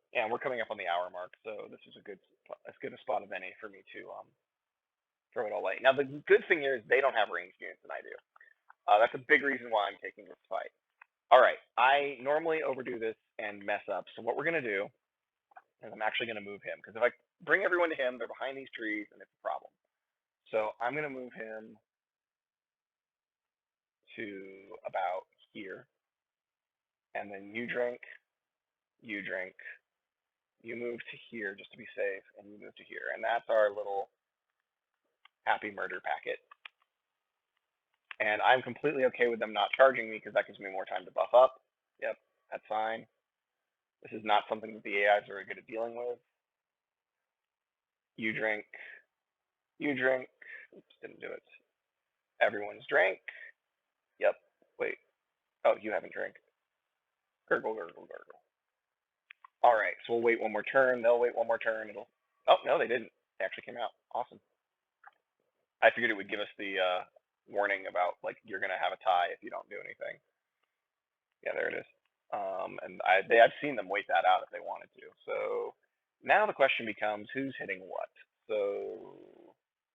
Yeah, we're coming up on the hour mark, so this is as good a spot of any for me to throw it all away. Now, the good thing here is they don't have ranged units and I do. That's a big reason why I'm taking this fight. All right, I normally overdo this and mess up. So what we're going to do is I'm actually going to move him. Because if I bring everyone to him, they're behind these trees, and it's a problem. So I'm going to move him to about here. And then you drink, you drink, you move to here just to be safe, and you move to here. And that's our little happy murder packet. And I'm completely okay with them not charging me because that gives me more time to buff up. Yep, that's fine. This is not something that the AIs are good at dealing with. You drink. You drink. Oops, didn't do it. Everyone's drank. Yep. Wait. Oh, you haven't drank. Gurgle, gurgle, gurgle. All right, so we'll wait one more turn. They'll wait one more turn. It'll. Oh no, they didn't. They actually came out. Awesome. I figured it would give us the warning about like you're gonna have a tie if you don't do anything. Yeah, there it is. And I've seen them wait that out if they wanted to. So now the question becomes who's hitting what. So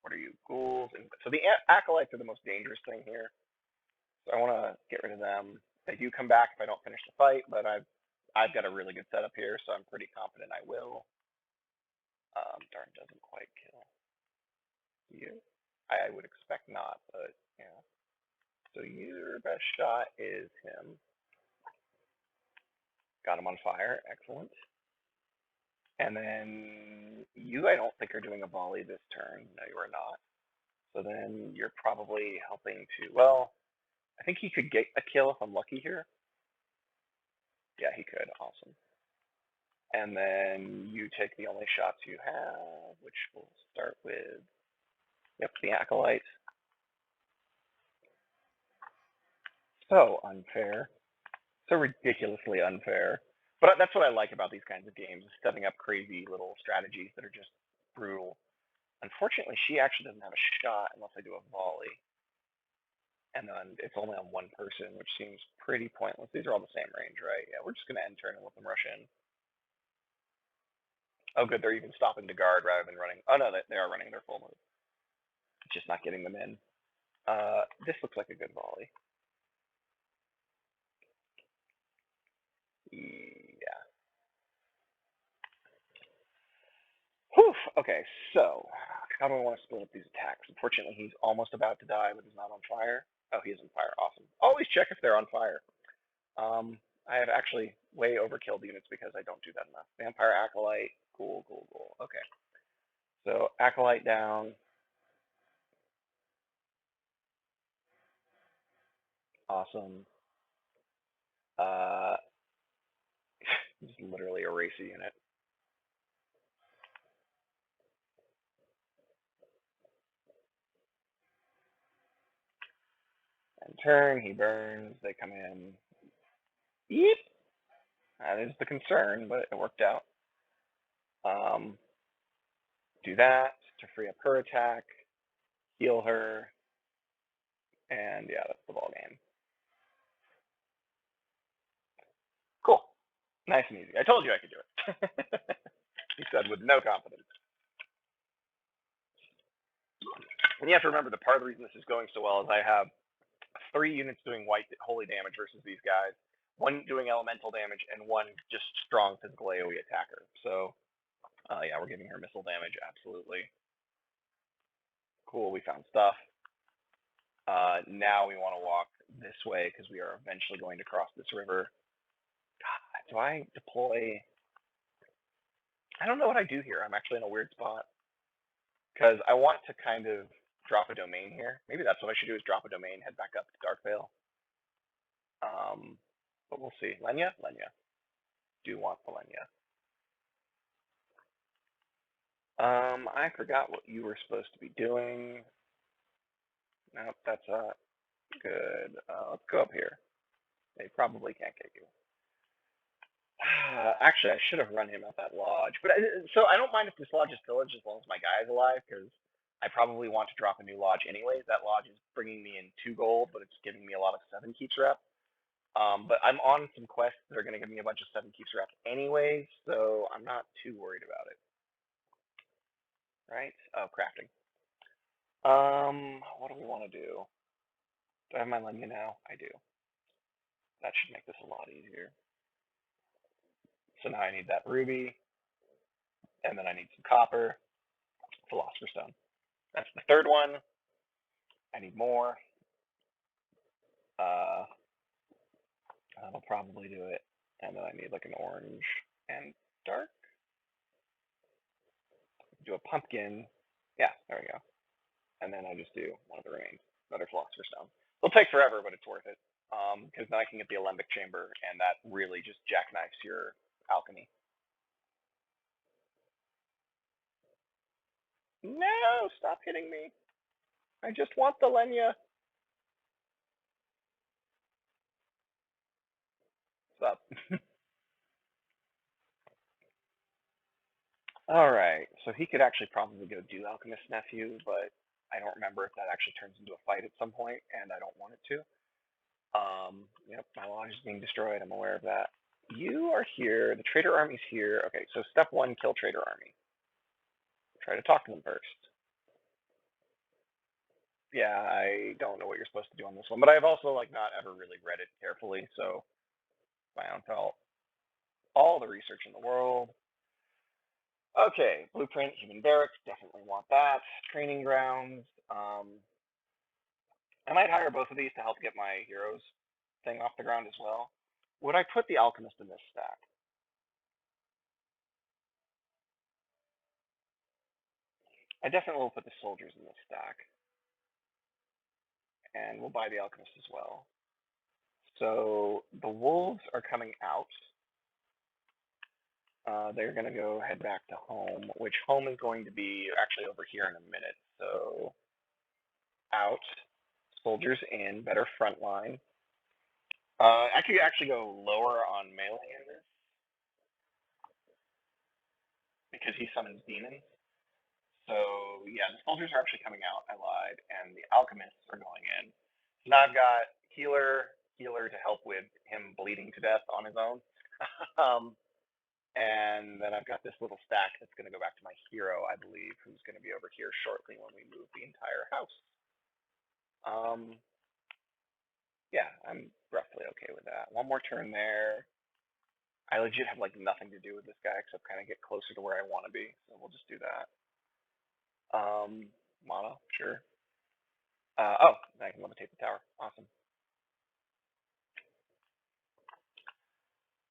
what are you, ghouls? And so the acolytes are the most dangerous thing here. So I want to get rid of them. They do come back if I don't finish the fight, but I've got a really good setup here, so I'm pretty confident I will. Darn, doesn't quite kill you. I would expect not, but yeah. So your best shot is him. Got him on fire. Excellent. And then you, I don't think, are doing a volley this turn. No, you are not. So then you're probably helping to, well, I think he could get a kill if I'm lucky here. Yeah, he could. Awesome. And then you take the only shots you have, which will start with, yep, the Acolyte. So unfair. So ridiculously unfair. But that's what I like about these kinds of games, is setting up crazy little strategies that are just brutal. Unfortunately, she actually doesn't have a shot unless I do a volley. And then it's only on one person, which seems pretty pointless. These are all the same range, right? Yeah, we're just going to end turn and let them rush in. Oh, good. They're even stopping to guard rather than running. Oh, no, they are running their full move. Just not getting them in. This looks like a good volley. Yeah. Whew. Okay, so how do I want to split up these attacks? Unfortunately, he's almost about to die, but he's not on fire. Oh, he is on fire. Awesome. Always check if they're on fire. I have actually way overkilled units because I don't do that enough. Vampire Acolyte. Cool, cool, cool. Okay. So Acolyte down. Awesome. Uh, just literally erase a unit. And turn, he burns. They come in. Yep. That is the concern, but it worked out. Do that to free up her attack, heal her, and yeah, that's the ball game. Cool. Nice and easy. I told you I could do it. He said with no confidence. And you have to remember that part of the reason this is going so well is I have 3 units doing white holy damage versus these guys, 1 doing elemental damage, and 1 just strong physical AoE attacker. So, yeah, we're giving her missile damage, absolutely. Cool, we found stuff. Now we want to walk this way because we are eventually going to cross this river. God, do I deploy? I don't know what I do here. I'm actually in a weird spot because I want to kind of drop a domain here. Maybe that's what I should do, is drop a domain, head back up to Darkvale. But we'll see. Lenya? Lenya. Do want the Lenya. I forgot what you were supposed to be doing. Nope, that's good. Let's go up here. They probably can't get you. Actually, I should have run him at that lodge. But so I don't mind if this lodge is pillaged as long as my guy is alive, because I probably want to drop a new lodge anyways. That lodge is bringing me in 2 gold, but it's giving me a lot of 7 keeps rep. But I'm on some quests that are going to give me a bunch of 7 keeps rep anyways, so I'm not too worried about it. Right? Oh, crafting. What do we want to do? Do I have my Lenya now? I do. That should make this a lot easier. So now I need that ruby, and then I need some copper, philosopher's stone. That's the 3rd one. I need more. That'll probably do it. And then I need like an orange and dark. Do a pumpkin. Yeah, there we go. And then I just do one of the remains, another philosopher's stone. It'll take forever, but it's worth it. Because then I can get the alembic chamber, and that really just jackknifes your alchemy. No, stop hitting me. I just want the Lenya. What's up? All right, so he could actually probably go do Alchemist Nephew, but I don't remember if that actually turns into a fight at some point, and I don't want it to. Yep, my lodge is being destroyed. I'm aware of that. You are here. The Traitor Army's here. Okay, so step 1, kill Traitor Army. Try to talk to them first. Yeah, I don't know what you're supposed to do on this one, but I've also like not ever really read it carefully, so my own fault. All the research in the world. Okay, blueprint, human barracks, definitely want that. Training grounds. I might hire both of these to help get my heroes thing off the ground as well. Would I put the alchemist in this stack? I definitely will put the soldiers in this stack. and we'll buy the Alchemist as well. So the wolves are coming out. They're going to go head back to home, which home is going to be actually over here in a minute. So out, soldiers in, better front line. I could actually go lower on melee in this because he summons demons. So yeah, the soldiers are actually coming out. I lied, and the alchemists are going in. So now I've got healer to help with him bleeding to death on his own. And then I've got this little stack that's going to go back to my hero, I believe, who's going to be over here shortly when we move the entire house. Yeah, I'm roughly okay with that. One more turn there. I legit have like nothing to do with this guy except kind of get closer to where I want to be, so we'll just do that. Mono, sure. Oh, I can levitate the tower. Awesome.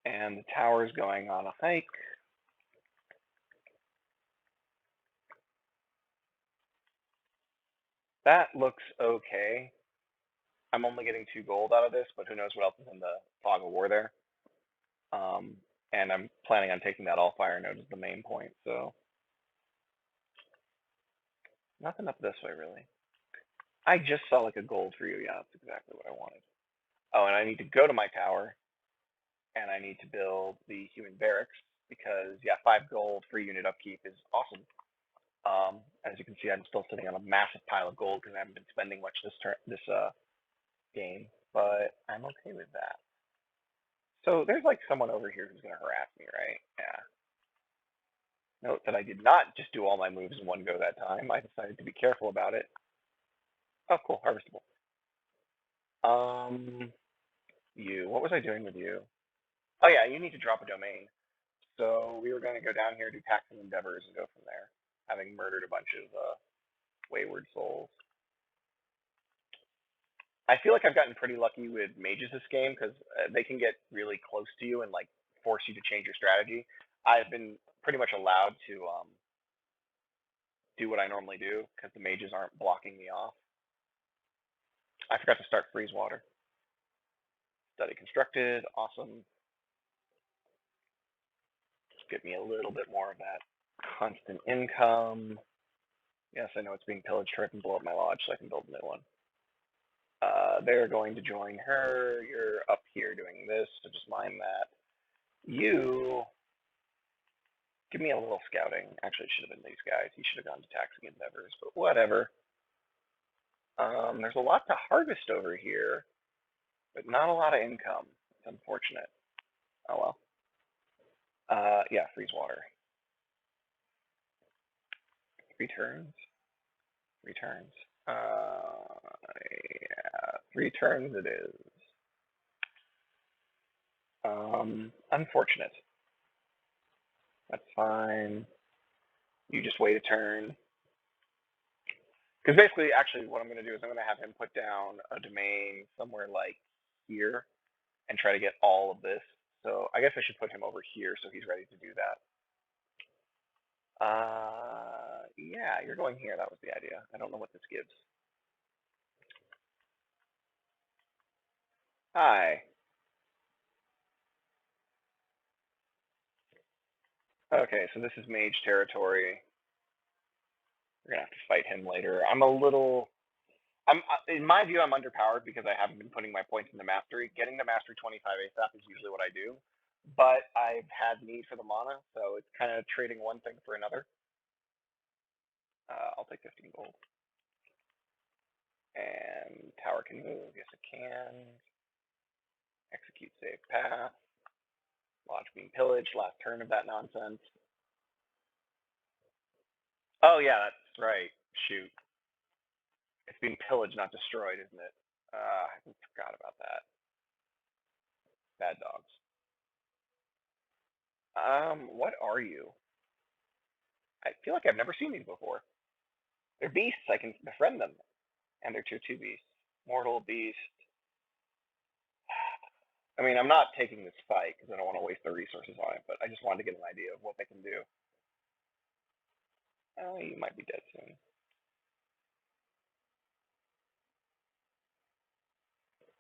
And the tower's going on a hike. That looks okay. I'm only getting 2 gold out of this, but who knows what else is in the fog of war there. And I'm planning on taking that all fire node as the main point, so nothing up this way really. I just saw like a gold for you. Yeah, that's exactly what I wanted. Oh, and I need to go to my tower, and I need to build the human barracks because yeah, 5 gold for unit upkeep is awesome. As you can see, I'm still sitting on a massive pile of gold because I haven't been spending much this game, but I'm okay with that. So there's like someone over here who's gonna harass me, right? Yeah. Note that I did not just do all my moves in one go that time. I decided to be careful about it. Oh, cool, harvestable. You, what was I doing with you? Oh yeah, you need to drop a domain. So we were going to go down here, do taxing endeavors, and go from there, having murdered a bunch of wayward souls. I feel like I've gotten pretty lucky with mages this game because they can get really close to you and like force you to change your strategy. I've been pretty much allowed to do what I normally do because the mages aren't blocking me off. I forgot to start freeze water. Study constructed, awesome. Just get me a little bit more of that constant income. Yes, I know it's being pillaged. Hurry up and blow up my lodge so I can build a new one. They're going to join her. You're up here doing this, so just mind that. You give me a little scouting. Actually, it should have been these guys. He should have gone to taxing endeavors, but whatever. There's a lot to harvest over here, but not a lot of income. It's unfortunate. Oh well. Yeah, freeze water. Returns. Yeah, 3 turns it is. Unfortunate. That's fine. You just wait a turn. Because basically, actually, what I'm going to do is I'm going to have him put down a domain somewhere like here and try to get all of this. So I guess I should put him over here so he's ready to do that. Yeah, you're going here. That was the idea. I don't know what this gives. Hi. Okay, so this is mage territory. We're gonna have to fight him later. In my view, I'm underpowered because I haven't been putting my points into mastery. Getting to mastery 25 ASAP is usually what I do, but I've had need for the mana, so it's kind of trading one thing for another. I'll take 15 gold. And tower can move. Yes, it can. Execute save path. Lodge being pillaged. Last turn of that nonsense. Oh yeah, that's right. Shoot. It's being pillaged, not destroyed, isn't it? I forgot about that. Bad dogs. What are you? I feel like I've never seen these before. They're beasts. I can befriend them. And they're tier 2 beasts. Mortal beast. I mean, I'm not taking this fight because I don't want to waste the resources on it, but I just wanted to get an idea of what they can do. Oh, you might be dead soon.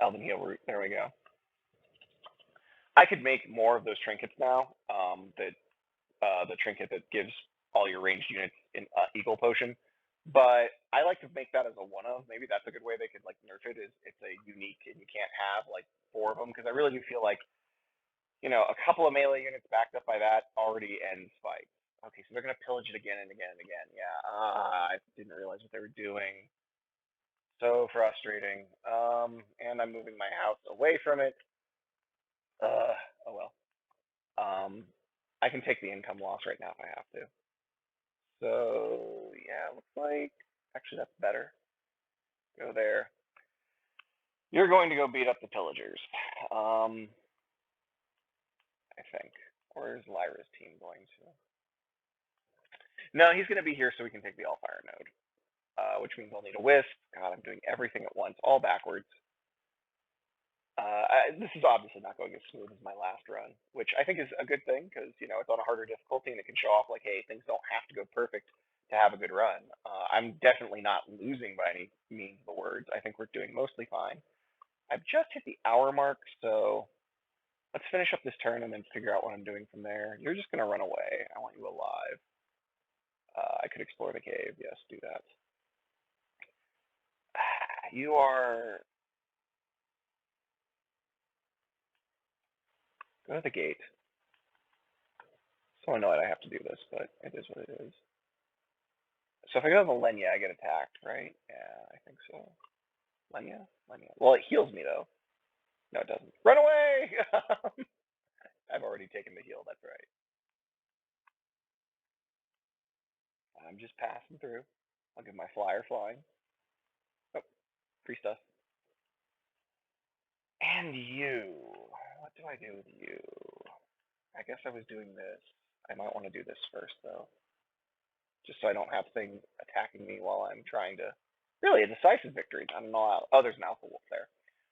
Elven Heal Root. There we go. I could make more of those trinkets now. The trinket that gives all your ranged units an Eagle Potion. But I like to make that as a one of. Maybe that's a good way they could like nerf it. Is it's a unique and you can't have like four of them because I really do feel like a couple of melee units backed up by that already ends fights. Okay, so they're gonna pillage it again and again and again. Yeah, I didn't realize what they were doing. So frustrating. And I'm moving my house away from it. Oh well. Um, I can take the income loss right now if I have to. So yeah, looks like actually that's better. Go there. You're going to go beat up the pillagers. I think. Where's Lyra's team going to? No, he's going to be here so we can take the Allfire node, which means I'll need a Wisp. God, I'm doing everything at once, all backwards. This is obviously not going as smooth as my last run, which I think is a good thing because it's on a harder difficulty and it can show off like, hey, things don't have to go perfect to have a good run. I'm definitely not losing by any means of the words. I think we're doing mostly fine. I've just hit the hour mark, so let's finish up this turn and then figure out what I'm doing from there. You're just gonna run away. I want you alive. I could explore the cave. Yes, do that. You are. Go to the gate. So annoyed I have to do this, but it is what it is. So if I go to the Lenya, I get attacked, right? Yeah, I think so. Lenya? Well, it heals me, though. No, it doesn't. Run away! I've already taken the heal, that's right. I'm just passing through. I'll give my flyer flying. Oh, free stuff. And you. What do I do with you? I guess I was doing this. I might want to do this first, though. Just so I don't have things attacking me while I'm trying to. Really, a decisive victory. I don't know. Oh, there's an Alpha Wolf there.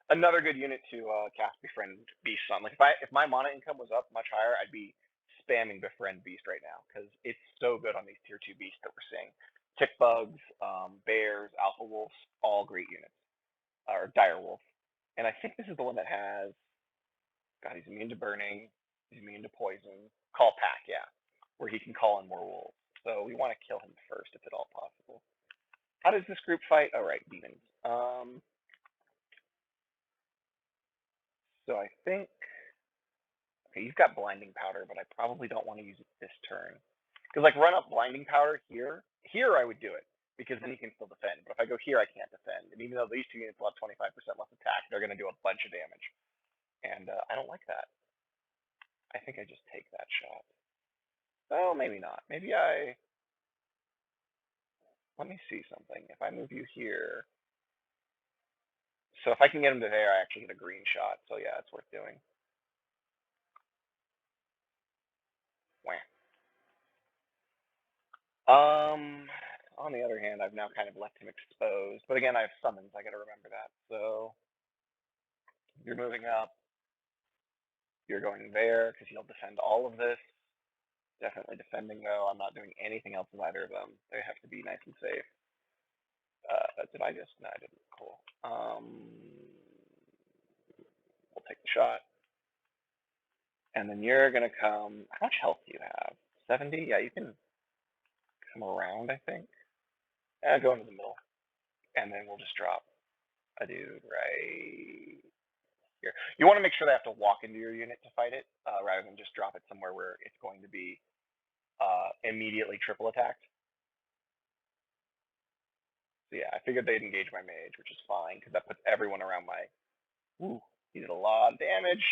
Another good unit to cast Befriend Beast on. Like if my mana income was up much higher, I'd be spamming Befriend Beast right now because it's so good on these tier 2 beasts that we're seeing. Tick bugs, bears, Alpha Wolves, all great units. Or Dire Wolf. And I think this is the one that has. God, he's immune to burning. He's immune to poison. Call Pack, yeah, where he can call in more wolves. So we want to kill him first, if at all possible. How does this group fight? Oh, right, demons. So I think, okay, you've got blinding powder, but I probably don't want to use it this turn. Because like run up blinding powder here I would do it because then you can still defend. But if I go here, I can't defend. And even though these two units will have 25% less attack, they're going to do a bunch of damage. And I don't like that. I think I just take that shot. Oh, maybe not. Maybe let me see something. If I move you here, so if I can get him to there, I actually get a green shot. So yeah, it's worth doing. Wah. On the other hand, I've now kind of left him exposed. But again, I have summons. I got to remember that. So you're moving up. You're going there because he'll defend all of this. Definitely defending though. I'm not doing anything else with either of them. They have to be nice and safe. Did I just? No, I didn't. Cool. We'll take the shot. And then you're going to come. How much health do you have? 70? Yeah, you can come around, I think. Go into the middle. And then we'll just drop a dude right here. You want to make sure they have to walk into your unit to fight it, rather than just drop it somewhere where it's going to be immediately triple attacked. So yeah, I figured they'd engage my mage, which is fine, because that puts everyone around my... Ooh, he did a lot of damage.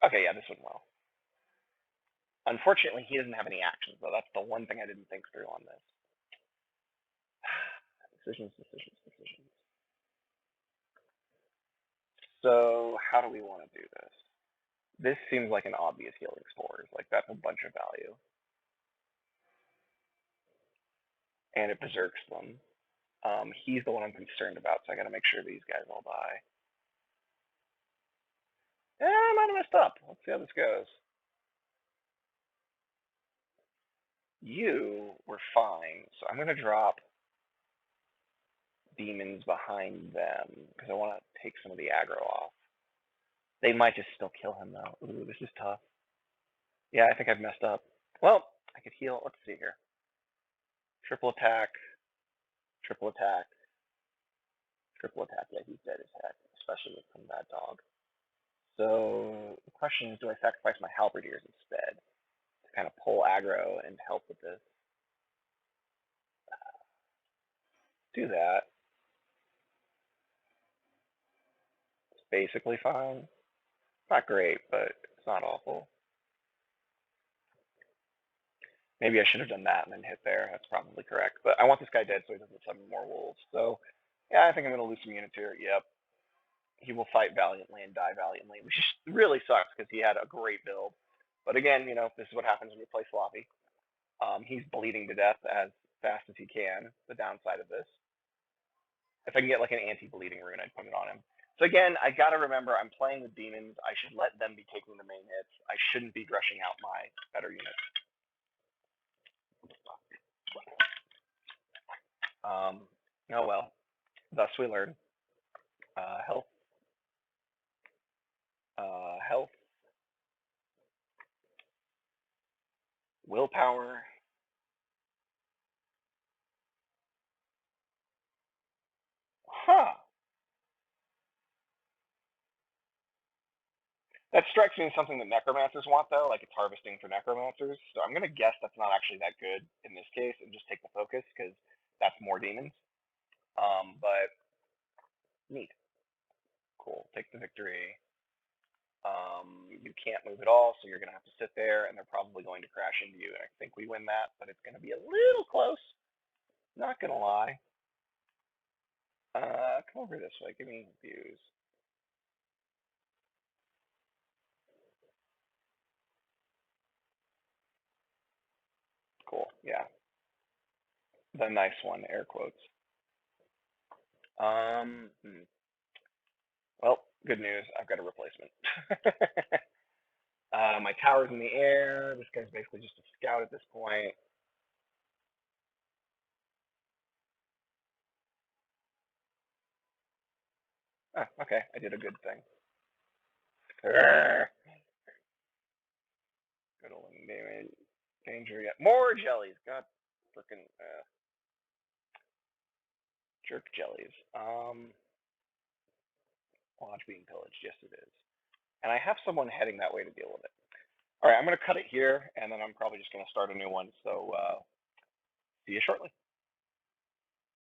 Okay, yeah, this went well. Unfortunately, he doesn't have any actions, though. That's the one thing I didn't think through on this. Decisions. So how do we want to do this? This seems like an obvious healing spores. Like, that's a bunch of value. And it berserks them. He's the one I'm concerned about, so I got to make sure these guys all die. I might have messed up. Let's see how this goes. You were fine, so I'm going to drop demons behind them because I want to take some of the aggro off. They might just still kill him though. Ooh, this is tough. Yeah, I think I've messed up. Well, I could heal. Let's see here. Triple attack, triple attack, triple attack. Yeah, he's dead as heck, especially from that dog. So the question is, do I sacrifice my halberdiers instead to kind of pull aggro and help with this? Do that. It's basically fine. Not great, but it's not awful. Maybe I should have done that and then hit there. That's probably correct. But I want this guy dead so he doesn't summon more wolves. So, yeah, I think I'm going to lose some units here. Yep. He will fight valiantly and die valiantly, which really sucks because he had a great build. But again, you know, this is what happens when you play sloppy. He's bleeding to death as fast as he can, the downside of this. If I can get like an anti-bleeding rune, I'd put it on him. So again, I got to remember I'm playing with demons. I should let them be taking the main hits. I shouldn't be rushing out my better units. Oh well, thus we learn. Health. Health. Willpower. Huh. That strikes me as something that necromancers want, though, like it's harvesting for necromancers. So I'm going to guess that's not actually that good in this case and just take the focus because that's more demons. But neat. Cool. Take the victory. You can't move at all, so you're going to have to sit there, and they're probably going to crash into you. And I think we win that, but it's going to be a little close. Not going to lie. Come over this way. Give me views. Cool. Yeah. The nice one, air quotes. Well, good news. I've got a replacement. My tower's in the air. This guy's basically just a scout at this point. Oh, okay. I did a good thing. Good old damage. Danger. Yeah. More jellies. God freaking jerk jellies. Lodge being pillaged. Yes, it is. And I have someone heading that way to deal with it. All right, I'm going to cut it here, and then I'm probably just going to start a new one. So see you shortly.